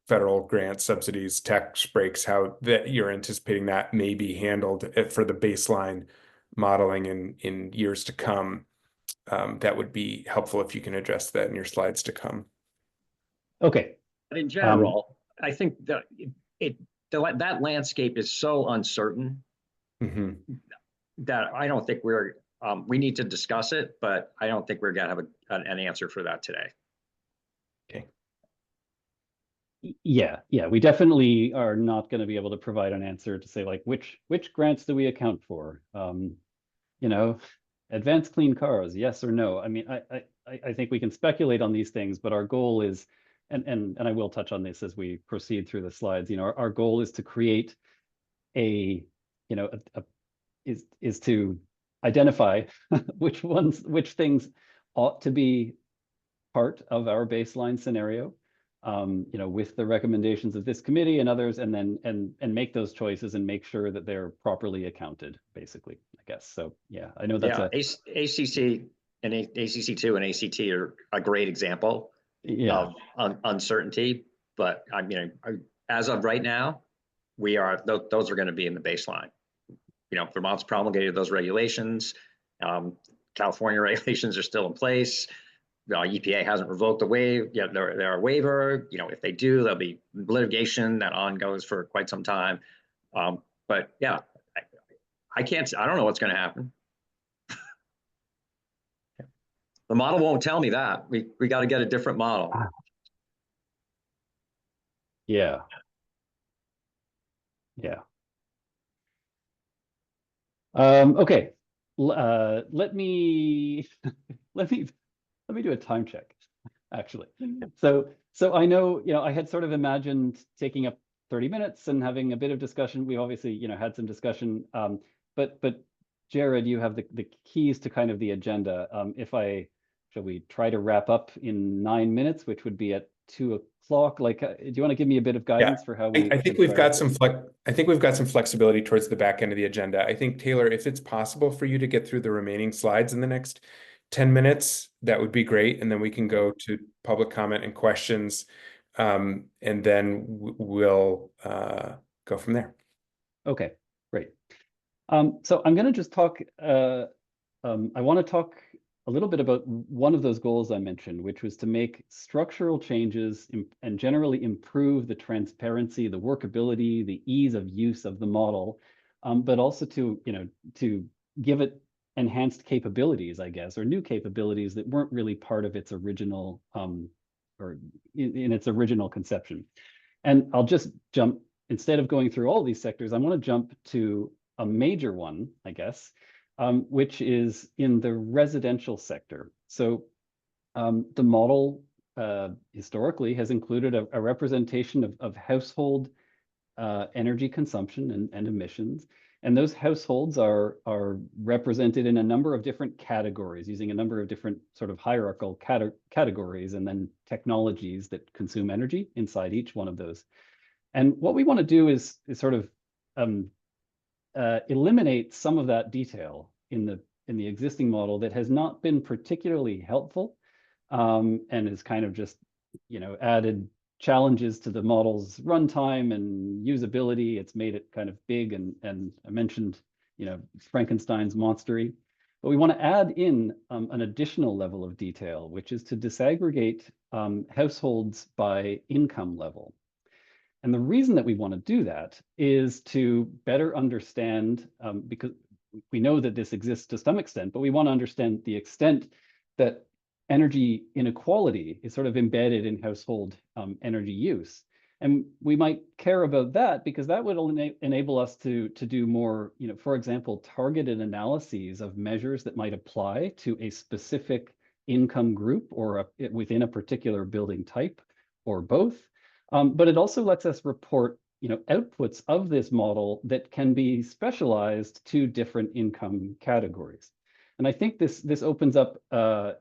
federal grants, subsidies, tax breaks, how that you're anticipating that may be handled for the baseline modeling in years to come. That would be helpful if you can address that in your slides to come. Okay. But in general, I think that that landscape is so uncertain that I don't think we need to discuss it, but I don't think we're going to have an answer for that today. Okay. Yeah, we definitely are not going to be able to provide an answer to say like which grants do we account for? Advanced clean cars, yes or no? I mean, I think we can speculate on these things, but our goal is, and I will touch on this as we proceed through the slides. Our goal is to create is to identify which things ought to be part of our baseline scenario. With the recommendations of this committee and others, and then and make those choices and make sure that they're properly accounted, basically, I guess. So yeah, I know that's ACC and ACC2 and ACT are a great example of uncertainty. But I mean, as of right now, those are going to be in the baseline. Vermont's promulgated those regulations. California regulations are still in place. EPA hasn't revoked the their waiver. If they do, there'll be litigation that goes for quite some time. But yeah, I don't know what's going to happen. The model won't tell me that. We got to get a different model. Yeah. Okay. Let me do a time check, actually. So I know, I had sort of imagined taking up 30 minutes and having a bit of discussion. We obviously, had some discussion, but Jared, you have the keys to kind of the agenda. Shall we try to wrap up in 9 minutes, which would be at 2 o'clock? Like, do you want to give me a bit of guidance for how we I think should we've got prioritize? I think we've got some flexibility towards the back end of the agenda. I think, Taylor, if it's possible for you to get through the remaining slides in the next 10 minutes, that would be great. And then we can go to public comment and questions. And then we'll go from there. Okay, great. So I'm going to just talk, I want to talk a little bit about one of those goals I mentioned, which was to make structural changes and generally improve the transparency, the workability, the ease of use of the model, but also to, to give it enhanced capabilities, I guess, or new capabilities that weren't really part of its original, or in its original conception. And I'll just jump, instead of going through all these sectors, I want to jump to a major one, I guess, which is in the residential sector. So the model historically has included a representation of household energy consumption and emissions. And those households are represented in a number of different categories, using a number of different sort of hierarchical categories, and then technologies that consume energy inside each one of those. And what we want to do is sort of eliminate some of that detail in the existing model that has not been particularly helpful, and is kind of just, added challenges to the model's runtime and usability. It's made it kind of big, and I mentioned, Frankenstein's monstery. But we want to add in an additional level of detail, which is to disaggregate households by income level. And the reason that we want to do that is to better understand, because we know that this exists to some extent, but we want to understand the extent that energy inequality is sort of embedded in household energy use. And we might care about that because that would enable us to do more, for example, targeted analyses of measures that might apply to a specific income group or within a particular building type, or both. But it also lets us report, outputs of this model that can be specialized to different income categories. And I think this opens up, a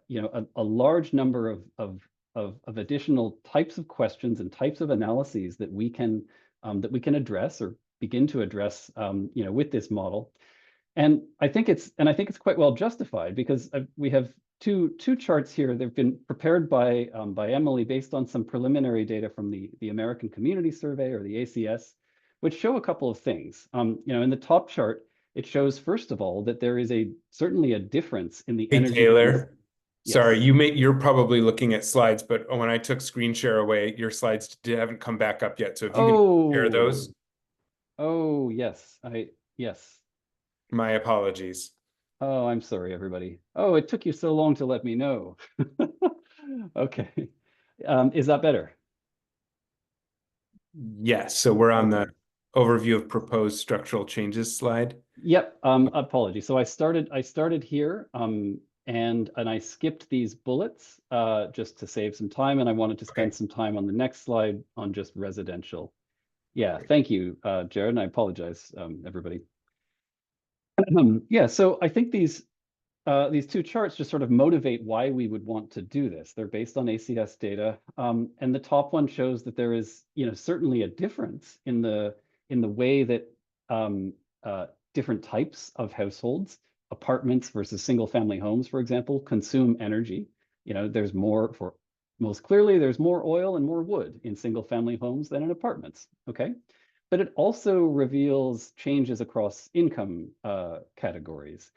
large number of additional types of questions and types of analyses that we can address or begin to address, with this model. And I think it's quite well justified, because we have two charts here. They've been prepared by Emily based on some preliminary data from the American Community Survey, or the ACS, which show a couple of things. In the top chart, it shows, first of all, that there is certainly a difference in the energy. Taylor, yes. Sorry, you're probably looking at slides, but when I took screen share away, your slides haven't come back up yet. So if you can share those. Oh, yes. Yes. My apologies. Oh, I'm sorry, everybody. Oh, it took you so long to let me know. Okay. Is that better? Yes. So we're on the overview of proposed structural changes slide. Yep. Apologies. So I started here, and I skipped these bullets just to save some time, and I wanted to spend some time on the next slide on just residential. Yeah. Thank you, Jared, and I apologize, everybody. Yeah. So I think these two charts just sort of motivate why we would want to do this. They're based on ACS data, and the top one shows that there is, certainly a difference in the way that different types of households, apartments versus single-family homes, for example, consume energy. There's most clearly, there's more oil and more wood in single-family homes than in apartments. Okay. But it also reveals changes across income categories.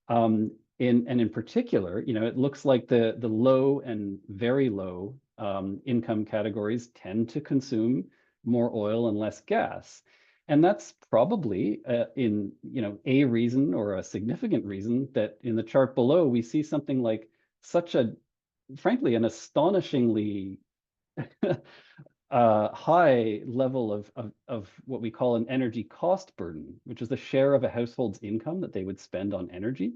In particular, it looks like the low and very low income categories tend to consume more oil and less gas. And that's probably a reason, or a significant reason, that in the chart below, we see something like frankly, an astonishingly high level of what we call an energy cost burden, which is the share of a household's income that they would spend on energy.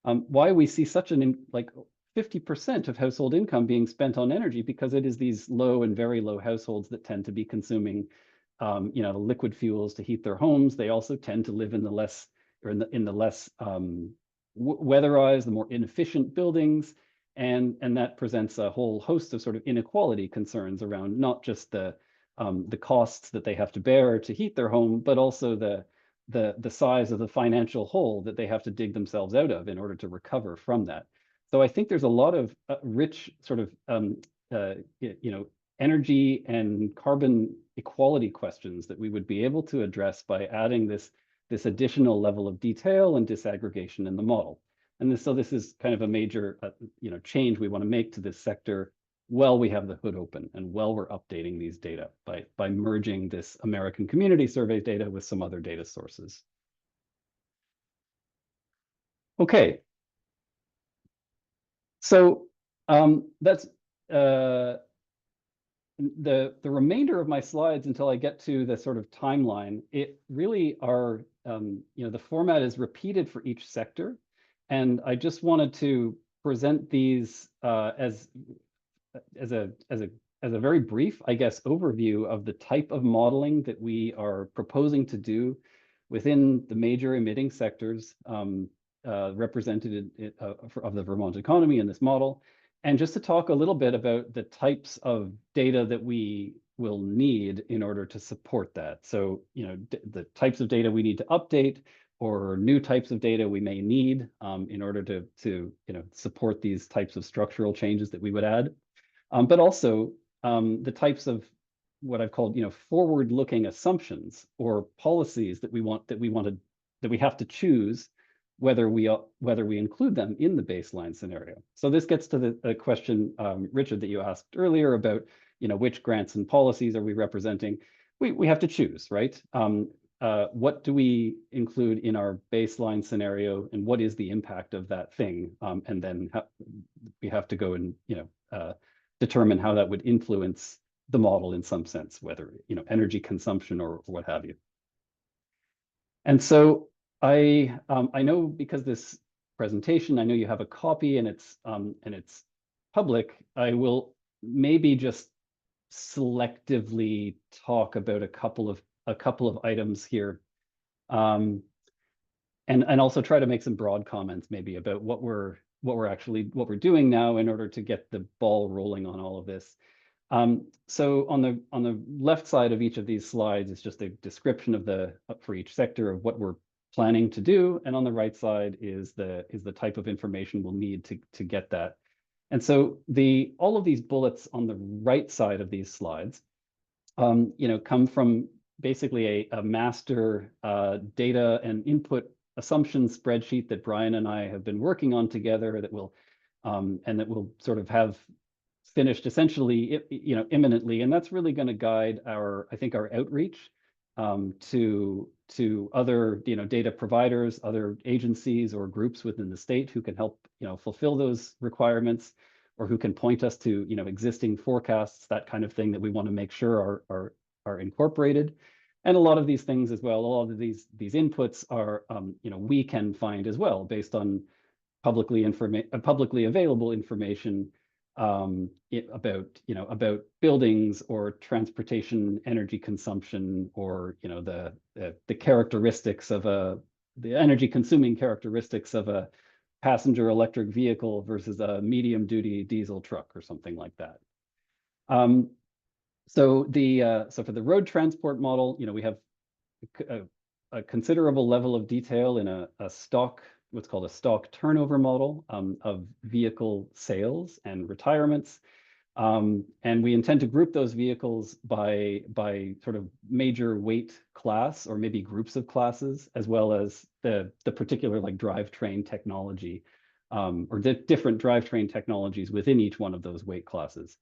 Why we see such 50% of household income being spent on energy, because it is these low and very low households that tend to be consuming, liquid fuels to heat their homes. They also tend to live in the less weatherized, the more inefficient buildings. and that presents a whole host of sort of inequality concerns around not just the costs that they have to bear to heat their home, but also the size of the financial hole that they have to dig themselves out of in order to recover from that. So I think there's a lot of rich sort of energy and carbon equality questions that we would be able to address by adding this additional level of detail and disaggregation in the model. And so this is kind of a major change we want to make to this sector while we have the hood open and while we're updating these data by merging this American Community Survey data with some other data sources. Okay. So that's the remainder of my slides until I get to the sort of timeline. It really are, the format is repeated for each sector. And I just wanted to present these as a very brief, I guess, overview of the type of modeling that we are proposing to do within the major emitting sectors represented of the Vermont economy in this model. And just to talk a little bit about the types of data that we will need in order to support that. So, the types of data we need to update, or new types of data we may need in order to support these types of structural changes that we would add. But also the types of what I've called, forward-looking assumptions or policies that we have to choose whether we include them in the baseline scenario. So this gets to the question, Richard, that you asked earlier about, which grants and policies are we representing? We have to choose, right? What do we include in our baseline scenario, and what is the impact of that thing? And then we have to go and determine how that would influence the model in some sense, whether energy consumption or what have you. And so I know, because this presentation, I know you have a copy and it's public. I will maybe just selectively talk about a couple of items here, and also try to make some broad comments maybe about what we're doing now in order to get the ball rolling on all of this. So on the left side of each of these slides is just a description of for each sector of what we're planning to do, and on the right side is the type of information we'll need to get that. And so all of these bullets on the right side of these slides, come from basically a master data and input assumption spreadsheet that Brian and I have been working on together that will sort of have finished essentially, imminently. And that's really going to guide our outreach to other data providers, other agencies or groups within the state who can help fulfill those requirements, or who can point us to existing forecasts, that kind of thing that we want to make sure are incorporated. And a lot of these things as well, a lot of these inputs are we can find as well based on publicly available information about buildings or transportation energy consumption, or the characteristics of the energy consuming characteristics of a passenger electric vehicle versus a medium duty diesel truck or something like that. So for the road transport model, we have a considerable level of detail in a stock, what's called a stock turnover model of vehicle sales and retirements. And we intend to group those vehicles by sort of major weight class, or maybe groups of classes, as well as the particular drivetrain technology, or different drivetrain technologies within each one of those weight classes.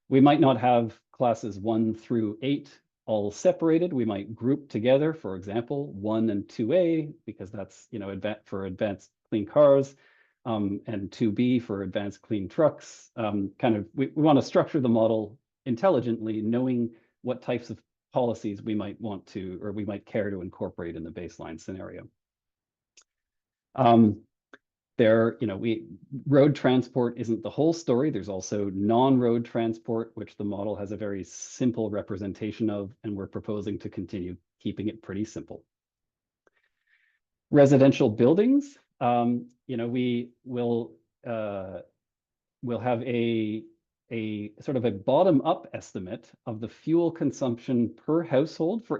We might not have classes 1 through 8 all separated. We might group together, for example, 1 and 2A, because that's for advanced clean cars, and 2B for advanced clean trucks. We want to structure the model intelligently, knowing what types of policies we might want to, or we might care to incorporate in the baseline scenario. Road transport isn't the whole story. There's also non-road transport, which the model has a very simple representation of, and we're proposing to continue keeping it pretty simple. Residential buildings, we will we'll have a sort of a bottom-up estimate of the fuel consumption per household for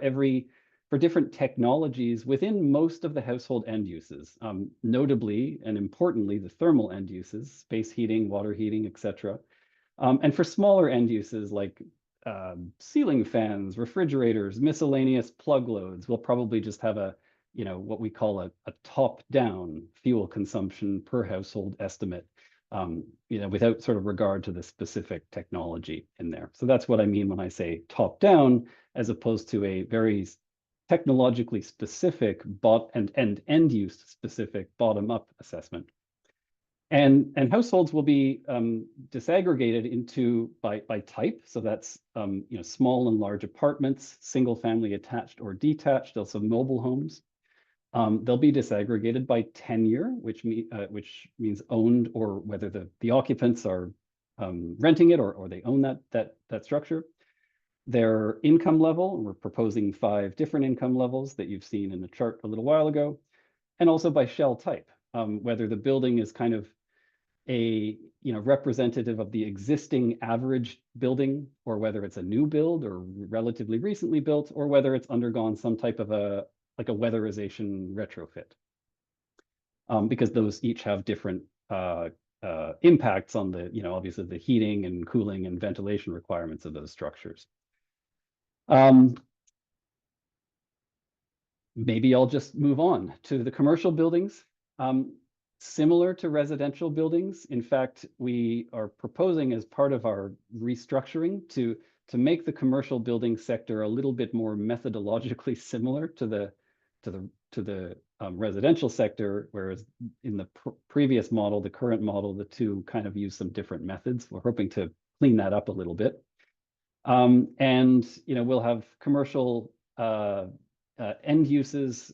different technologies within most of the household end uses, notably and importantly, the thermal end uses, space heating, water heating, etc. And for smaller end uses like ceiling fans, refrigerators, miscellaneous plug loads, we'll probably just have what we call a top-down fuel consumption per household estimate, without sort of regard to the specific technology in there. So that's what I mean when I say top-down, as opposed to a very technologically specific and end-use specific bottom-up assessment. And households will be disaggregated into by type. So that's small and large apartments, single family attached or detached, also mobile homes. They'll be disaggregated by tenure, which means owned, or whether the occupants are renting it or they own that structure. Their income level, and we're proposing 5 different income levels that you've seen in the chart a little while ago, and also by shell type, whether the building is kind of a representative of the existing average building, or whether it's a new build or relatively recently built, or whether it's undergone some type of a weatherization retrofit, because those each have different impacts on the obviously the heating and cooling and ventilation requirements of those structures. Maybe I'll just move on to the commercial buildings. Similar to residential buildings, in fact, we are proposing as part of our restructuring to make the commercial building sector a little bit more methodologically similar to the residential sector, whereas in the previous model, the current model, the two kind of use some different methods. We're hoping to clean that up a little bit. And we'll have commercial end uses,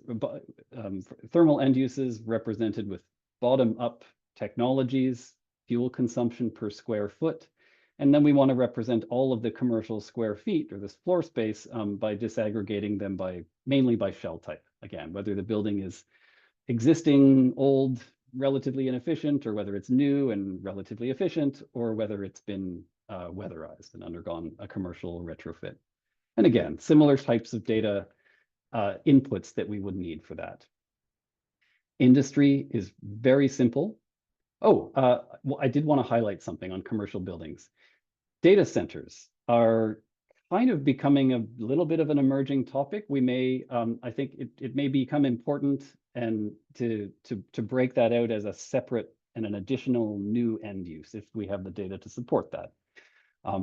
thermal end uses represented with bottom-up technologies, fuel consumption per square foot. And then we want to represent all of the commercial square feet or this floor space by disaggregating them mainly by shell type. Again, whether the building is existing, old, relatively inefficient, or whether it's new and relatively efficient, or whether it's been weatherized and undergone a commercial retrofit. And again, similar types of data inputs that we would need for that. Industry is very simple. Well, I did want to highlight something on commercial buildings. Data centers are kind of becoming a little bit of an emerging topic. We may, I think it may become important and to break that out as a separate and an additional new end use if we have the data to support that.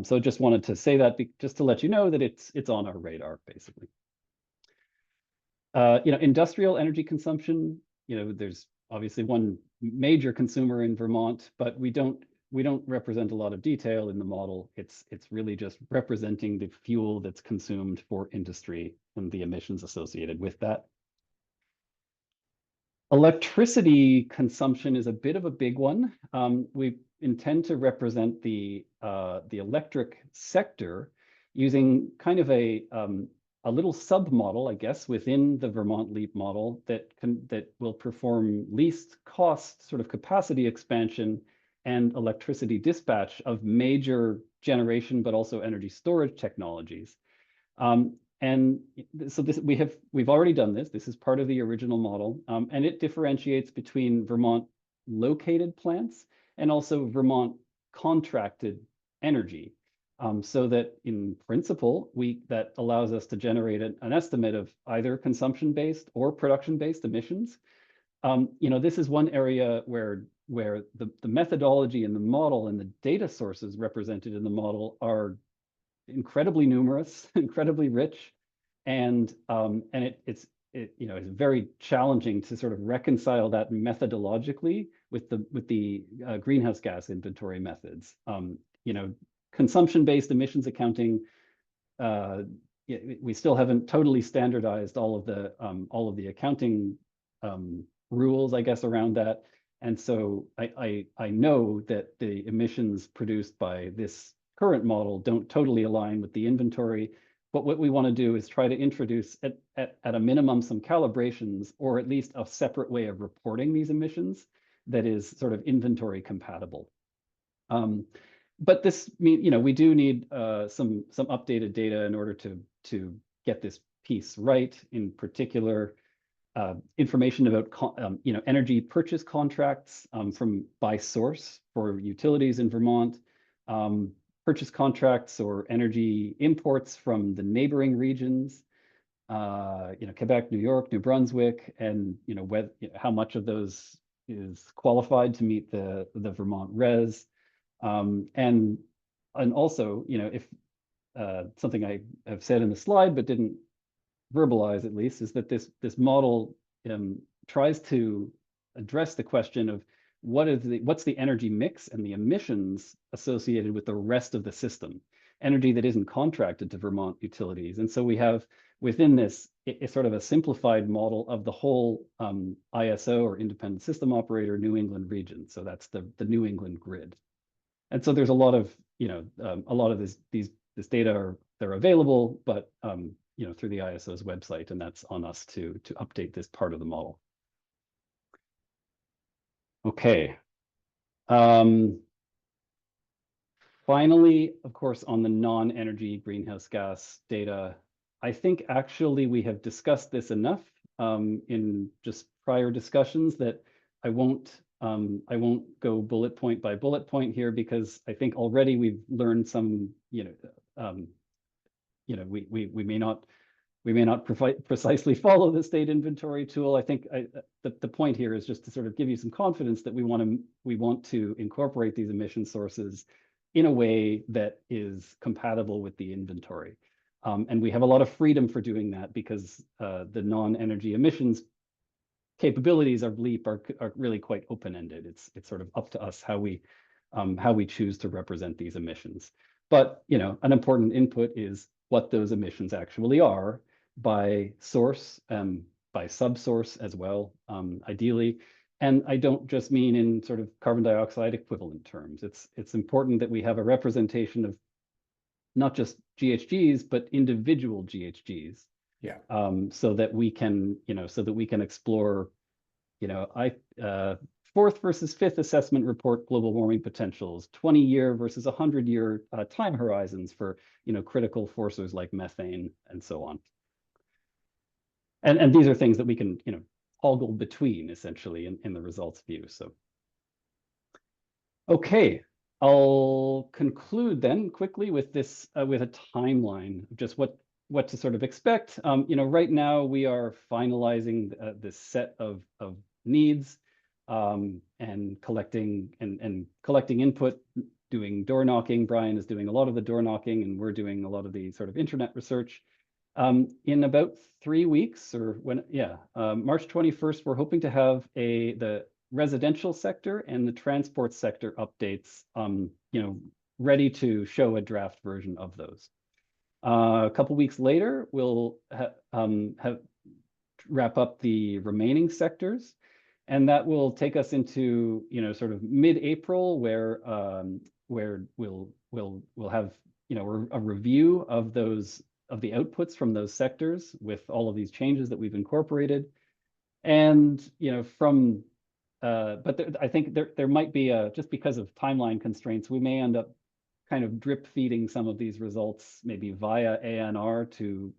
So just wanted to say that just to let you know that it's on our radar, basically. Industrial energy consumption, there's obviously one major consumer in Vermont, but we don't represent a lot of detail in the model. It's really just representing the fuel that's consumed for industry and the emissions associated with that. Electricity consumption is a bit of a big one. We intend to represent the electric sector using kind of a little sub-model, I guess, within the Vermont LEAP model that will perform least cost sort of capacity expansion and electricity dispatch of major generation, but also energy storage technologies. And so we've already done this. This is part of the original model, and it differentiates between Vermont located plants and also Vermont contracted energy. So that in principle, that allows us to generate an estimate of either consumption-based or production-based emissions. This is one area where the methodology and the model and the data sources represented in the model are incredibly numerous, incredibly rich, and it's very challenging to sort of reconcile that methodologically with the greenhouse gas inventory methods. Consumption-based emissions accounting, we still haven't totally standardized all of the accounting rules, I guess, around that. And so I know that the emissions produced by this current model don't totally align with the inventory. But what we want to do is try to introduce at a minimum some calibrations, or at least a separate way of reporting these emissions that is sort of inventory compatible. But this mean, we do need some updated data in order to get this piece right. In particular, information about energy purchase contracts by source for utilities in Vermont, purchase contracts or energy imports from the neighboring regions, Quebec, New York, New Brunswick, and how much of those is qualified to meet the Vermont res, and also if something I have said in the slide but didn't verbalize at least is that this model tries to address the question of what's the energy mix and the emissions associated with the rest of the system, energy that isn't contracted to Vermont utilities. And so we have within this sort of a simplified model of the whole ISO, or independent system operator, New England region. So that's the New England grid. And so there's a lot of this data they're available, but through the ISO's website, and that's on us to update this part of the model. Okay. Finally, of course, on the non-energy greenhouse gas data, I think actually we have discussed this enough in just prior discussions that I won't go bullet point by bullet point here, because I think already we've learned some, we may not precisely follow the state inventory tool. I think the point here is just to sort of give you some confidence that we want to incorporate these emission sources in a way that is compatible with the inventory. And we have a lot of freedom for doing that, because the non-energy emissions capabilities of LEAP are really quite open-ended. It's sort of up to us how we choose to represent these emissions. But an important input is what those emissions actually are by source, by subsource as well, ideally. And I don't just mean in sort of carbon dioxide equivalent terms. It's important that we have a representation of not just GHGs, but individual GHGs. Yeah. So that we can, explore, fourth versus fifth assessment report global warming potentials, 20-year versus 100-year time horizons for, critical forces like methane and so on. And these are things that we can, toggle between essentially in the results view. So, okay, I'll conclude then quickly with this, with a timeline of just what to sort of expect. Right now we are finalizing this set of needs and collecting input, doing door knocking. Brian is doing a lot of the door knocking, and we're doing a lot of the sort of internet research. In about 3 weeks, or March 21st, we're hoping to have the residential sector and the transport sector updates, ready to show a draft version of those. A couple weeks later, we'll wrap up the remaining sectors, and that will take us into sort of mid-April, where we'll have a review of the outputs from those sectors with all of these changes that we've incorporated, and I think there might be just because of timeline constraints, we may end up kind of drip feeding some of these results, maybe via ANR to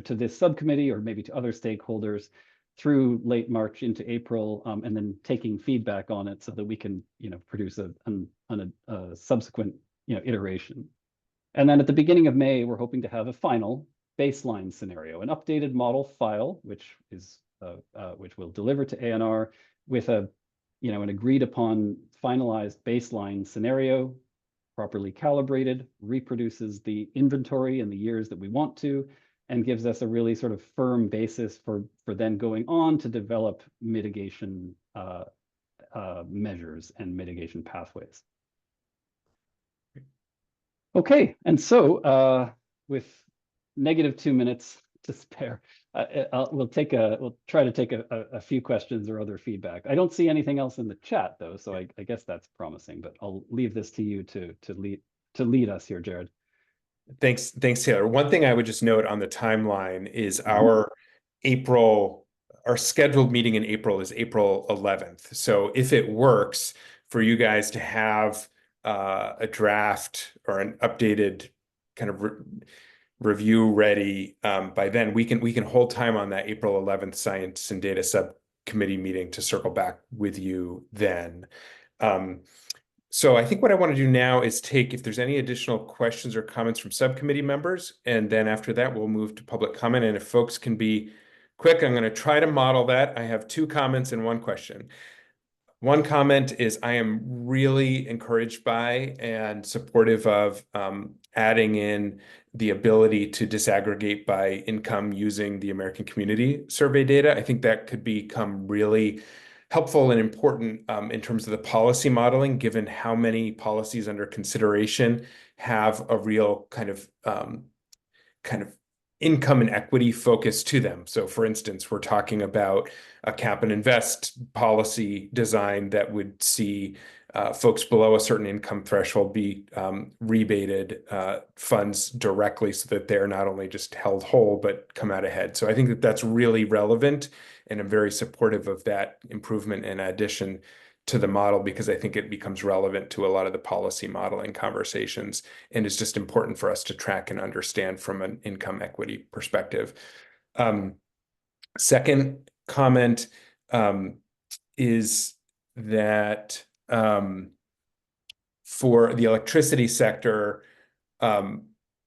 this subcommittee, or maybe to other stakeholders through late March into April, and then taking feedback on it so that we can produce a subsequent iteration. And then at the beginning of May, we're hoping to have a final baseline scenario, an updated model file, which we'll deliver to ANR with an agreed upon finalized baseline scenario, properly calibrated, reproduces the inventory in the years that we want to, and gives us a really sort of firm basis for then going on to develop mitigation measures and mitigation pathways. Okay, and so with -2 minutes to spare, we'll try to take a few questions or other feedback. I don't see anything else in the chat though, so I guess that's promising. But I'll leave this to you to lead us here, Jared. Thanks, Taylor. One thing I would just note on the timeline is our scheduled meeting in April is April 11th. So if it works for you guys to have a draft or an updated kind of review ready by then. We can hold time on that April 11th Science and Data Subcommittee meeting to circle back with you then. So I think what I want to do now is take if there's any additional questions or comments from subcommittee members, and then after that we'll move to public comment. And if folks can be quick, I'm going to try to model that. I have 2 comments and 1 question. One comment is I am really encouraged by and supportive of adding in the ability to disaggregate by income using the American Community Survey data. I think that could become really helpful and important in terms of the policy modeling, given how many policies under consideration have a real kind of income and equity focus to them. So for instance, we're talking about a cap and invest policy design that would see folks below a certain income threshold be rebated funds directly so that they're not only just held whole, but come out ahead. So I think that that's really relevant, and I'm very supportive of that improvement and addition to the model because I think it becomes relevant to a lot of the policy modeling conversations, and it's just important for us to track and understand from an income equity perspective. Second comment is that for the electricity sector, I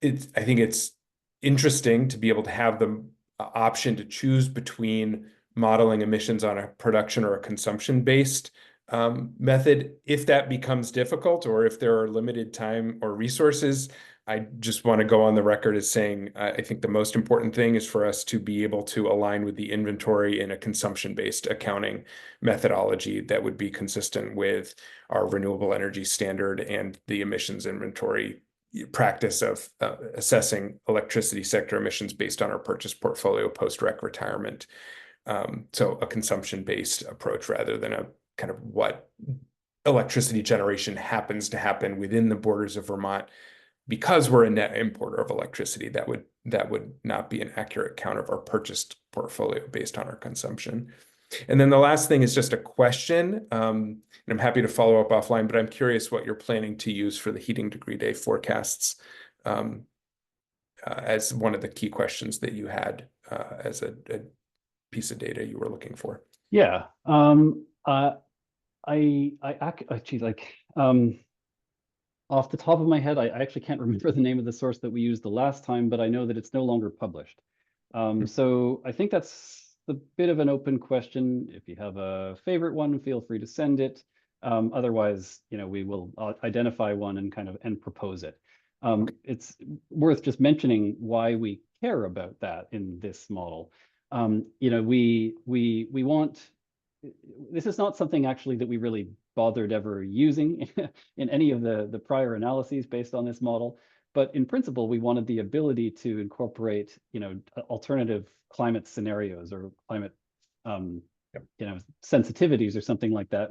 think it's interesting to be able to have the option to choose between modeling emissions on a production or a consumption-based method. If that becomes difficult or if there are limited time or resources, I just want to go on the record as saying I think the most important thing is for us to be able to align with the inventory in a consumption-based accounting methodology that would be consistent with our renewable energy standard and the emissions inventory practice of assessing electricity sector emissions based on our purchase portfolio post-rec retirement. So a consumption-based approach rather than a kind of what electricity generation happens to happen within the borders of Vermont. Because we're a net importer of electricity, that would not be an accurate count of our purchased portfolio based on our consumption. And then the last thing is just a question, and I'm happy to follow up offline, but I'm curious what you're planning to use for the heating degree day forecasts as one of the key questions that you had as a piece of data you were looking for. Yeah. Actually like off the top of my head, I actually can't remember the name of the source that we used the last time, but I know that it's no longer published. So I think that's a bit of an open question. If you have a favorite one, feel free to send it. Otherwise, we will identify one and propose it. It's worth just mentioning why we care about that in this model. We want. This is not something actually that we really bothered ever using in any of the prior analyses based on this model. But in principle, we wanted the ability to incorporate, alternative climate scenarios or climate, sensitivities or something like that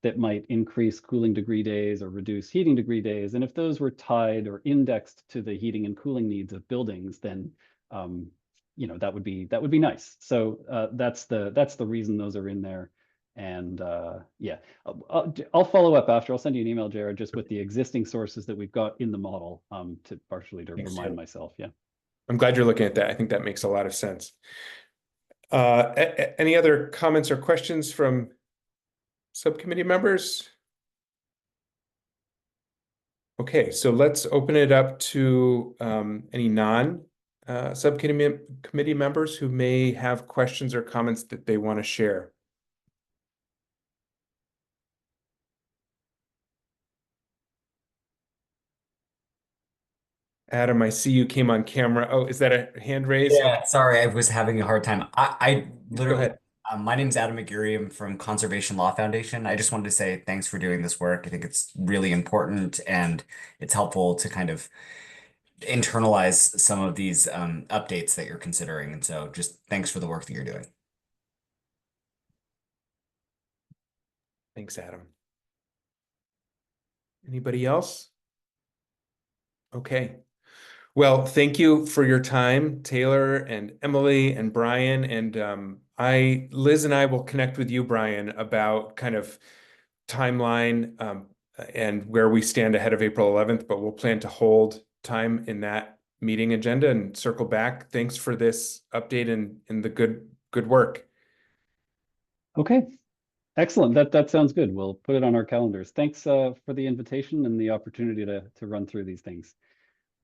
that might increase cooling degree days or reduce heating degree days. And if those were tied or indexed to the heating and cooling needs of buildings, then that would be nice. So that's the reason those are in there. And yeah, I'll follow up after. I'll send you an email, Jared, just with the existing sources that we've got in the model to remind myself. Yeah. I'm glad you're looking at that. I think that makes a lot of sense. Any other comments or questions from subcommittee members? Okay, so let's open it up to any subcommittee members who may have questions or comments that they want to share. Adam, I see you came on camera. Oh, is that a hand raise? Yeah, sorry, I was having a hard time. I Go literally, ahead. my name is Adam McGeary. I'm from Conservation Law Foundation. I just wanted to say thanks for doing this work. I think it's really important and it's helpful to kind of internalize some of these updates that you're considering. And so just thanks for the work that you're doing. Thanks, Adam. Anybody else? Okay. Well, thank you for your time, Taylor and Emily and Brian. And Liz and I will connect with you, Brian, about kind of timeline and where we stand ahead of April 11th, but we'll plan to hold time in that meeting agenda and circle back. Thanks for this update and the good work. Okay, excellent. That sounds good. We'll put it on our calendars. Thanks for the invitation and the opportunity to run through these things.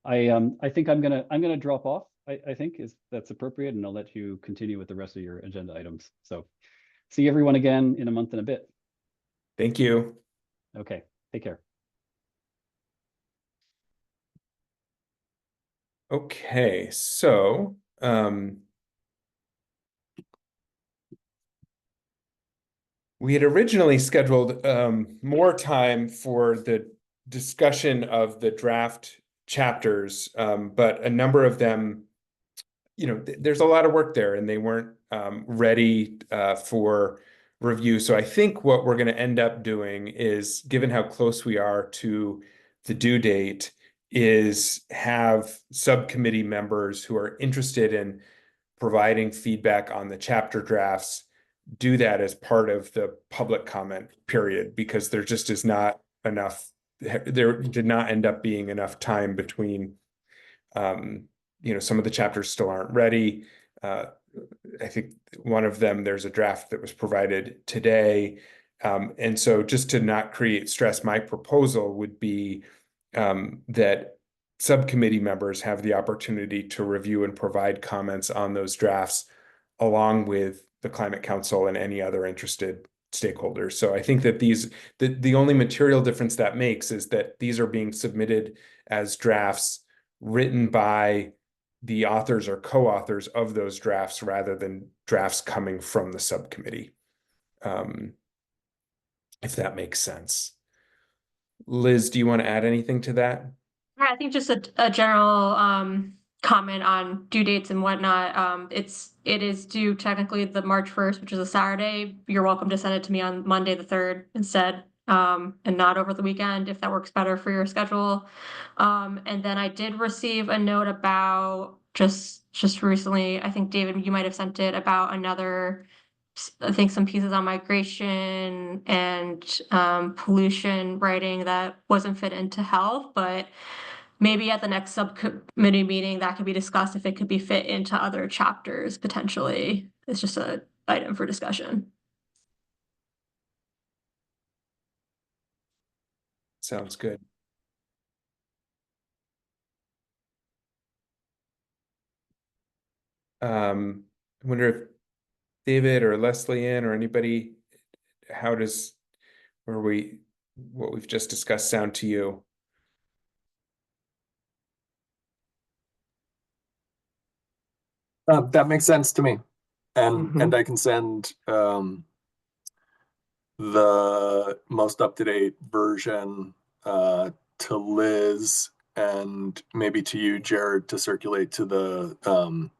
I think I'm gonna drop off. I think that's appropriate, and I'll let you continue with the rest of your agenda items. So see everyone again in a month and a bit. Thank you. Okay, take care. Okay, so we had originally scheduled more time for the discussion of the draft chapters, but a number of them, there's a lot of work there and they weren't ready for review. So I think what we're going to end up doing is, given how close we are to the due date, is have subcommittee members who are interested in providing feedback on the chapter drafts do that as part of the public comment period, because there just is not enough, there did not end up being enough time between, some of the chapters still aren't ready. I think one of them, there's a draft that was provided today. And so just to not create stress, my proposal would be that subcommittee members have the opportunity to review and provide comments on those drafts along with the Climate Council and any other interested stakeholders. So I think that the only material difference that makes is that these are being submitted as drafts written by the authors or co-authors of those drafts rather than drafts coming from the subcommittee. If that makes sense. Liz, do you want to add anything to that? Yeah, I think just a general comment on due dates and whatnot. It is due technically the March 1st, which is a Saturday. You're welcome to send it to me on Monday the 3rd instead, and not over the weekend if that works better for your schedule. And then I did receive a note about just recently, I think David, you might have sent it, about another, I think some pieces on migration and pollution writing that wasn't fit into health, but maybe at the next subcommittee meeting that could be discussed if it could be fit into other chapters potentially. It's just an item for discussion. Sounds good. I wonder if David or Leslie Ann or anybody, what we've just discussed sound to you? That makes sense to me, and I can send the most up-to-date version to Liz and maybe to you, Jared, to circulate to the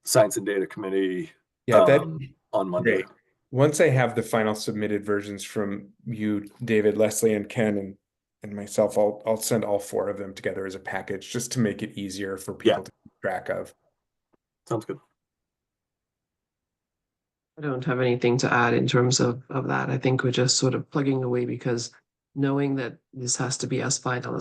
Science and Data Committee on Monday. Great. Once I have the final submitted versions from you, David, Leslie, and Ken, and myself, I'll send all 4 of them together as a package just to make it easier for people to keep track of. Sounds good. I don't have anything to add in terms of that. I think we're just sort of plugging away, because knowing that this has to be as final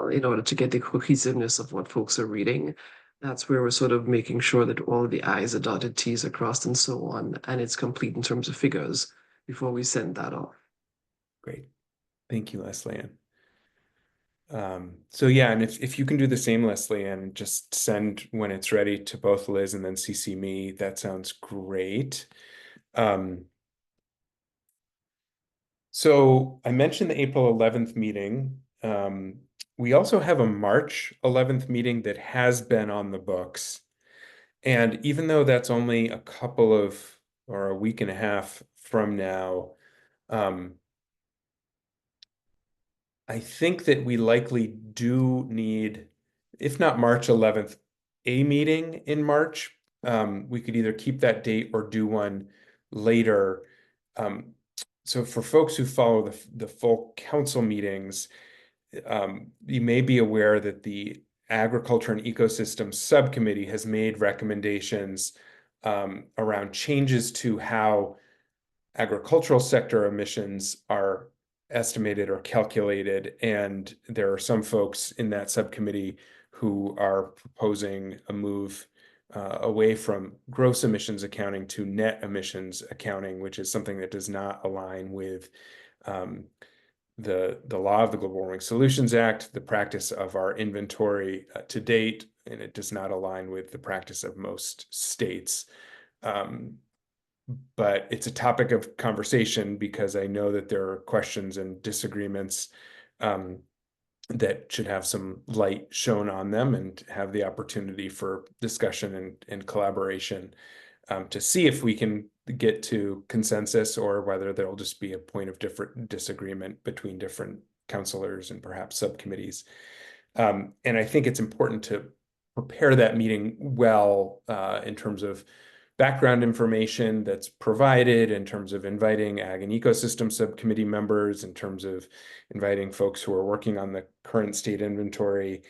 in order to get the cohesiveness of what folks are reading, that's where we're sort of making sure that all of the I's are dotted, T's are crossed, and so on, and it's complete in terms of figures before we send that off. Great. Thank you, Leslie Ann. So yeah, and if you can do the same, Leslie Ann, just send when it's ready to both Liz and then CC me, that sounds great. So I mentioned the April 11th meeting. We also have a March 11th meeting that has been on the books. And even though that's only a week and a half from now, I think that we likely do need, if not March 11th, a meeting in March. We could either keep that date or do one later. So for folks who follow the full council meetings, you may be aware that the Agriculture and Ecosystem Subcommittee has made recommendations around changes to how agricultural sector emissions are estimated or calculated, and there are some folks in that subcommittee who are proposing a move away from gross emissions accounting to net emissions accounting, which is something that does not align with the law of the Global Warming Solutions Act, the practice of our inventory to date, and it does not align with the practice of most states. But it's a topic of conversation because I know that there are questions and disagreements that should have some light shown on them and have the opportunity for discussion and collaboration to see if we can get to consensus or whether there'll just be a point of different disagreement between different counselors and perhaps subcommittees. And I think it's important to prepare that meeting well in terms of background information that's provided, in terms of inviting Ag and Ecosystem Subcommittee members, in terms of inviting folks who are working on the current state inventory.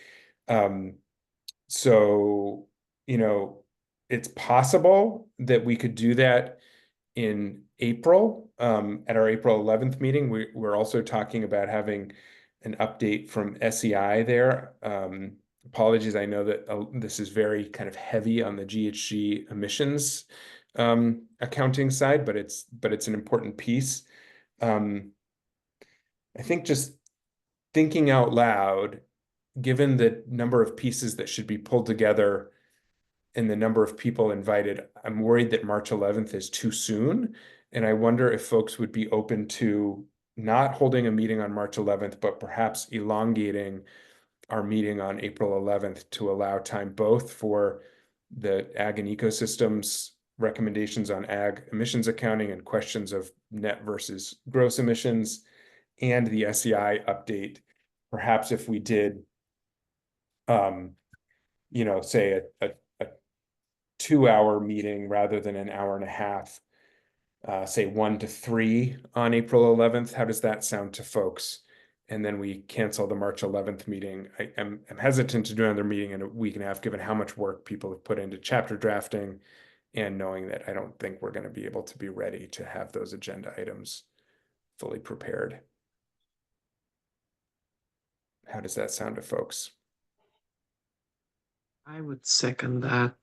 So, you know, it's possible that we could do that in April at our April 11th meeting. We're also talking about having an update from SEI there. Apologies, I know that this is very kind of heavy on the GHG emissions accounting side, but it's an important piece. I think just thinking out loud, given the number of pieces that should be pulled together and the number of people invited, I'm worried that March 11th is too soon. And I wonder if folks would be open to not holding a meeting on March 11th, but perhaps elongating our meeting on April 11th to allow time both for the Ag and Ecosystems recommendations on ag emissions accounting and questions of net versus gross emissions, and the SEI update. Perhaps if we did, you know, say a 2-hour meeting rather than an hour and a half, say 1 to 3 on April 11th. How does that sound to folks? And then we cancel the March 11th meeting. I'm hesitant to do another meeting in a week and a half, given how much work people have put into chapter drafting and knowing that I don't think we're going to be able to be ready to have those agenda items fully prepared. How does that sound to folks? I would second that,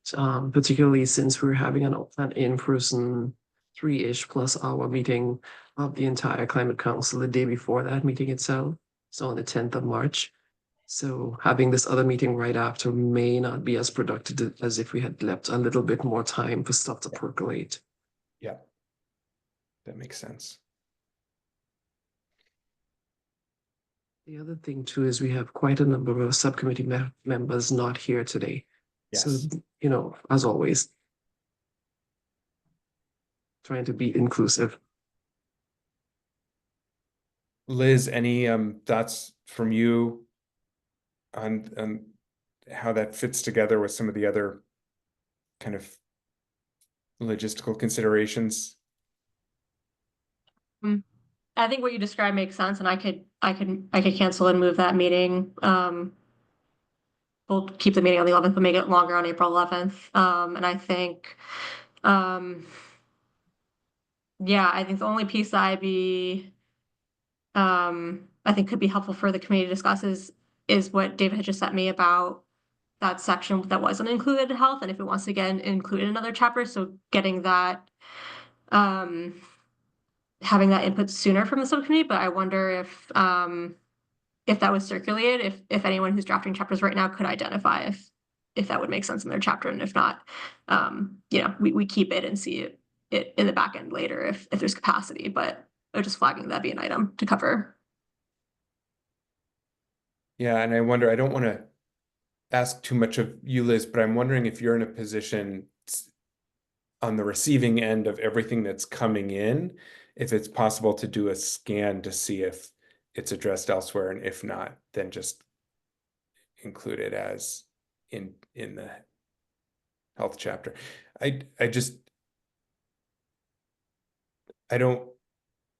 particularly since we're having an in-person 3-ish plus hour meeting of the entire Climate Council the day before that meeting itself, so on the 10th of March. So having this other meeting right after may not be as productive as if we had left a little bit more time for stuff to percolate. Yeah, that makes sense. The other thing too is we have quite a number of subcommittee members not here today. Yes. So, you know, as always, trying to be inclusive. Liz, any thoughts from you on how that fits together with some of the other kind of logistical considerations? I think what you described makes sense, and I could cancel and move that meeting. We'll keep the meeting on the 11th, but make it longer on April 11th. And I think, yeah, I think the only piece that I think could be helpful for the committee to discuss is what David had just sent me about that section that wasn't included in health, and if it wants to get included in another chapter. So getting that, having that input sooner from the subcommittee. But I wonder if that was circulated, if anyone who's drafting chapters right now could identify if that would make sense in their chapter, and if not, you know, we keep it and see it in the back end later if there's capacity. But just flagging that'd be an item to cover. Yeah, and I wonder, I don't want to ask too much of you, Liz, but I'm wondering if you're in a position on the receiving end of everything that's coming in, if it's possible to do a scan to see if it's addressed elsewhere, and if not, then just include it as in the health chapter. I don't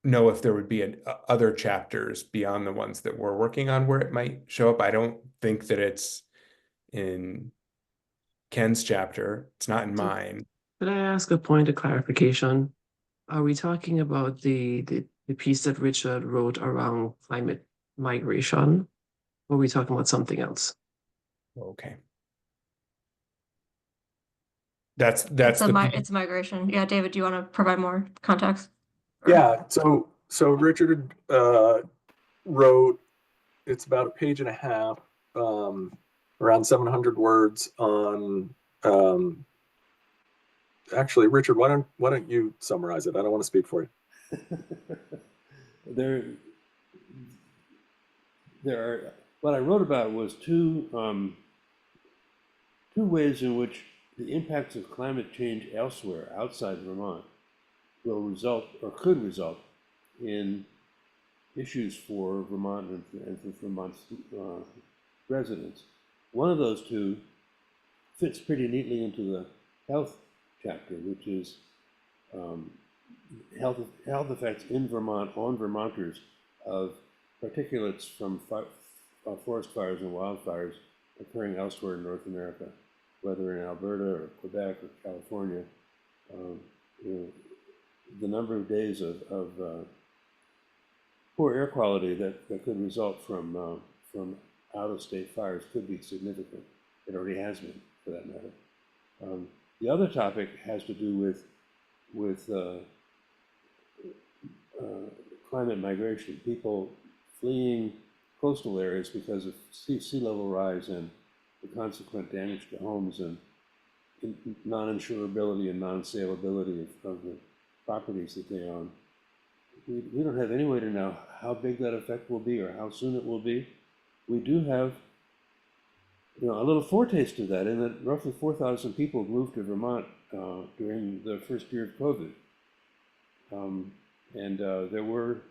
know if there would be other chapters beyond the ones that we're working on where it might show up. I don't think that it's in Ken's chapter. It's not in mine. Could I ask a point of clarification? are we talking about the piece that Richard wrote around climate migration? Or are we talking about something else? Okay. That's It's migration. Yeah, David, do you want to provide more context? Yeah, so Richard wrote, it's about a page and a half, around 700 words on, actually, Richard, why don't you summarize it? I don't want to speak for you. There are, what I wrote about was two ways in which the impacts of climate change elsewhere outside Vermont will result or could result in issues for Vermont and for Vermont's residents. One of those two fits pretty neatly into the health chapter, which is health effects in Vermont on Vermonters of particulates from forest fires and wildfires occurring elsewhere in North America, whether in Alberta or Quebec or California. The number of days of poor air quality that could result from out-of-state fires could be significant. It already has been, for that matter. The other topic has to do with climate migration, people fleeing coastal areas because of sea level rise and the consequent damage to homes and non-insurability and non-saleability of the properties that they own. We don't have any way to know how big that effect will be or how soon it will be. We do have, a little foretaste of that in that roughly 4,000 people moved to Vermont during the first year of COVID. There were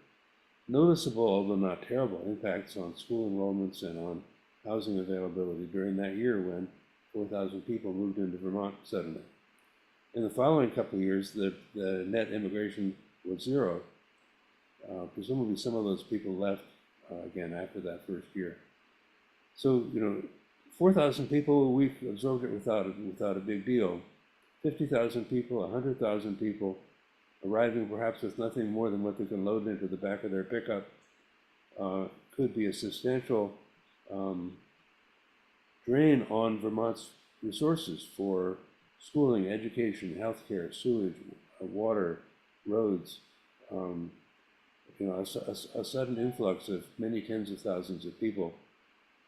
noticeable, although not terrible, impacts on school enrollments and on housing availability during that year when 4,000 people moved into Vermont suddenly. In the following couple of years, the net immigration was zero. Presumably some of those people left again after that first year. So, 4,000 people a week absorbed it without a big deal. 50,000 people, 100,000 people arriving perhaps with nothing more than what they can load into the back of their pickup could be a substantial drain on Vermont's resources for schooling, education, healthcare, sewage, water, roads. A sudden influx of many tens of thousands of people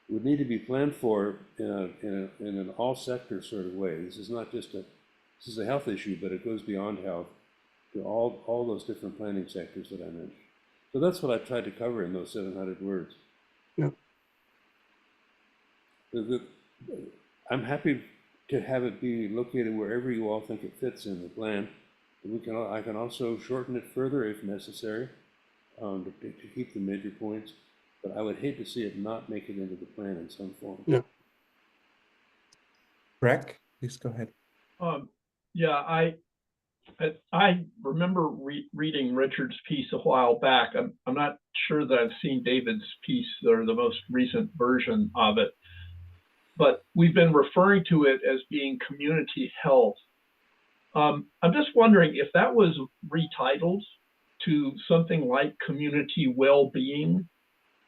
would need to be planned for in an all sector sort of way. This is not just this is a health issue, but it goes beyond health to all those different planning sectors that I mentioned. So that's what I tried to cover in those 700 words. Yeah. I'm happy to have it be located wherever you all think it fits in the plan. I can also shorten it further if necessary to keep the major points, but I would hate to see it not make it into the plan in some form. Yeah. Breck, please go ahead. Yeah, I remember reading Richard's piece a while back. I'm not sure that I've seen David's piece or the most recent version of it, but we've been referring to it as being community health. I'm just wondering if that was retitled to something like community well-being.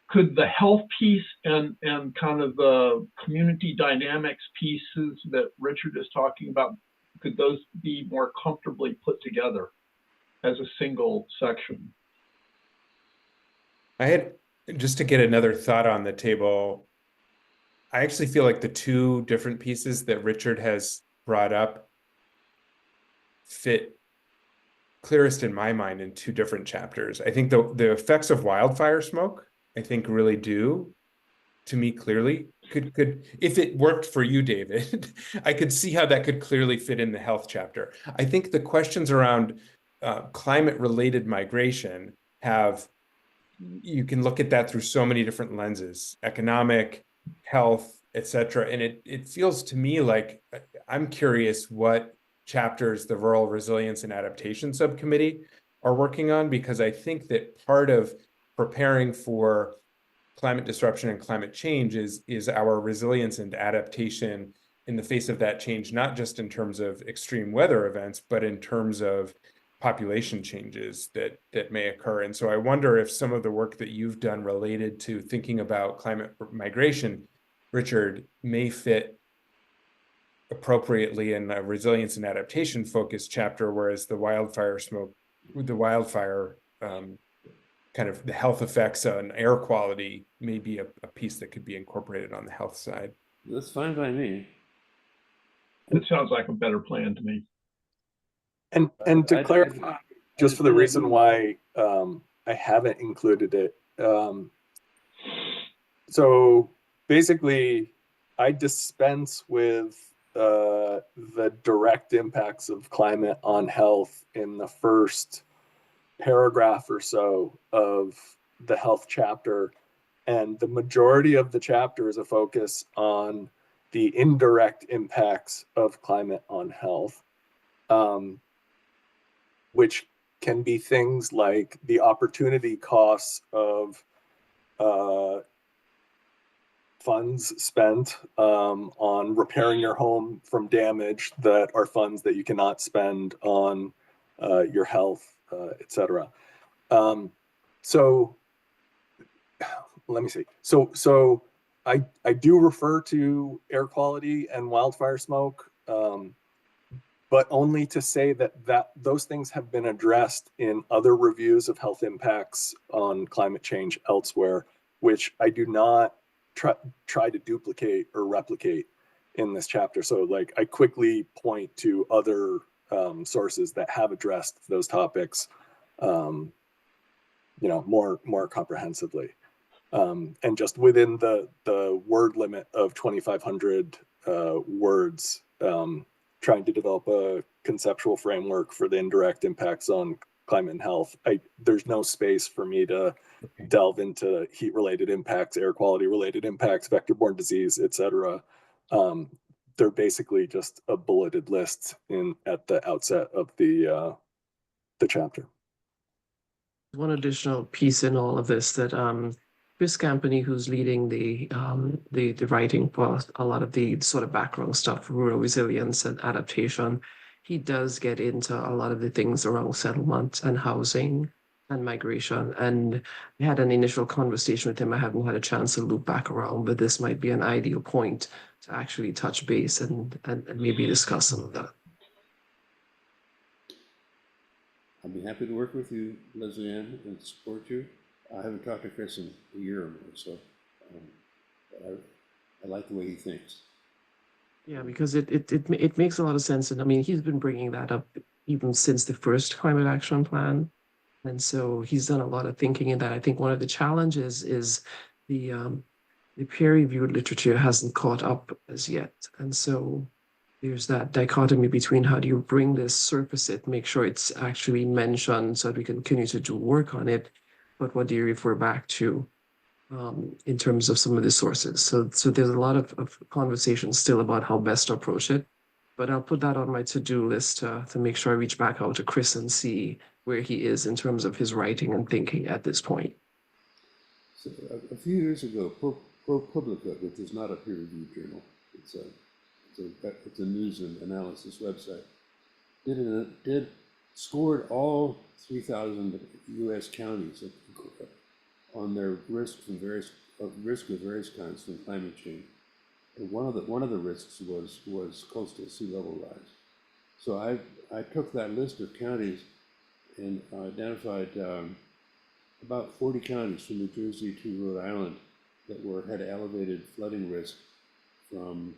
Could the health piece and kind of the community dynamics pieces that Richard is talking about, could those be more comfortably put together as a single section? I had, just to get another thought on the table, I actually feel like the two different pieces that Richard has brought up fit clearest in my mind in two different chapters. I think the effects of wildfire smoke, I think really do, to me clearly, could if it worked for you, David, I could see how that could clearly fit in the health chapter. I think the questions around climate-related migration you can look at that through so many different lenses, economic, health, etc. And it feels to me like I'm curious what chapters the Rural Resilience and Adaptation Subcommittee are working on, because I think that part of preparing for climate disruption and climate change is our resilience and adaptation in the face of that change, not just in terms of extreme weather events, but in terms of population changes that may occur. And so I wonder if some of the work that you've done related to thinking about climate migration, Richard, may fit appropriately in a resilience and adaptation focused chapter, whereas the wildfire kind of the health effects on air quality may be a piece that could be incorporated on the health side. That's fine by me. It sounds like a better plan to me. And to clarify, just for the reason why I haven't included it. So basically, I dispense with the direct impacts of climate on health in the first paragraph or so of the health chapter. And the majority of the chapter is a focus on the indirect impacts of climate on health, which can be things like the opportunity costs of funds spent on repairing your home from damage that are funds that you cannot spend on your health, etc. So let me see. So I do refer to air quality and wildfire smoke, but only to say that those things have been addressed in other reviews of health impacts on climate change elsewhere, which I do not try to duplicate or replicate in this chapter. So like I quickly point to other sources that have addressed those topics, more comprehensively. And just within the word limit of 2,500 words, trying to develop a conceptual framework for the indirect impacts on climate and health. There's no space for me to delve into heat-related impacts, air quality-related impacts, vector-borne disease, etc. They're basically just a bulleted list at the outset of the chapter. One additional piece in all of this that Chris Campany, who's leading the writing for a lot of the sort of background stuff, rural resilience and adaptation, he does get into a lot of the things around settlement and housing and migration. And I had an initial conversation with him. I haven't had a chance to loop back around, but this might be an ideal point to actually touch base and maybe discuss some of that. I'll be happy to work with you, Leslie Ann, and support you. I haven't talked to Chris in a year or more, so I like the way he thinks. Yeah, because it makes a lot of sense. And I mean, he's been bringing that up even since the first climate action plan. And so he's done a lot of thinking in that. I think one of the challenges is the peer-reviewed literature hasn't caught up as yet. And so there's that dichotomy between how do you bring this, surface it, make sure it's actually mentioned so that we can continue to do work on it, but what do you refer back to in terms of some of the sources? So there's a lot of conversations still about how best to approach it, but I'll put that on my to-do list to make sure I reach back out to Chris and see where he is in terms of his writing and thinking at this point. So a few years ago, ProPublica, which is not a peer-reviewed journal, it's a news and analysis website, scored all 3,000 U.S. counties on their risk of various kinds from climate change. And one of the risks was coastal sea level rise. So I took that list of counties and identified about 40 counties from New Jersey to Rhode Island that had elevated flooding risk from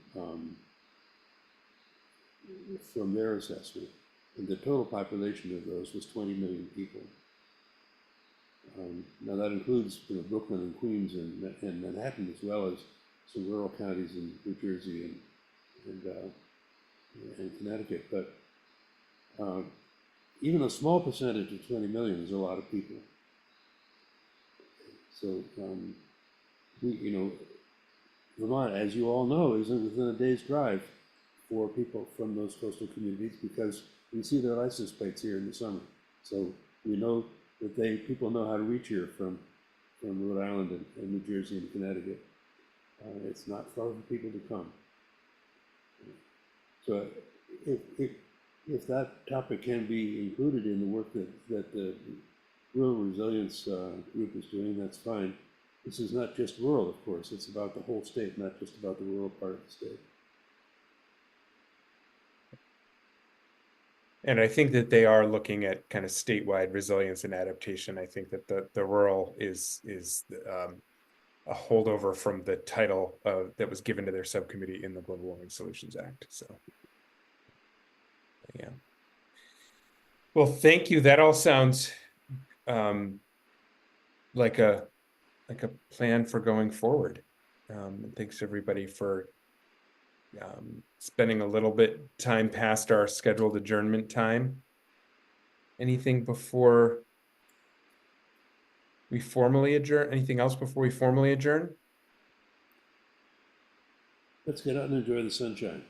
their assessment. And the total population of those was 20 million people. Now that includes Brooklyn and Queens and Manhattan, as well as some rural counties in New Jersey and Connecticut. But even a small percentage of 20 million is a lot of people. So Vermont, as you all know, is within a day's drive for people from those coastal communities, because we see their license plates here in the summer. So we know that people know how to reach here from Rhode Island and New Jersey and Connecticut. It's not far for people to come. So if that topic can be included in the work that the rural resilience group is doing, that's fine. This is not just rural, of course. It's about the whole state, not just about the rural part of the state. And I think that they are looking at kind of statewide resilience and adaptation. I think that the rural is a holdover from the title that was given to their subcommittee in the Global Warming Solutions Act. So, yeah. Well, thank you. That all sounds like a plan for going forward. Thanks everybody for spending a little bit time past our scheduled adjournment time. Anything before we formally adjourn? Anything else before we formally adjourn? Let's get out and enjoy the sunshine.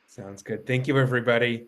Sounds good. Thank you, everybody.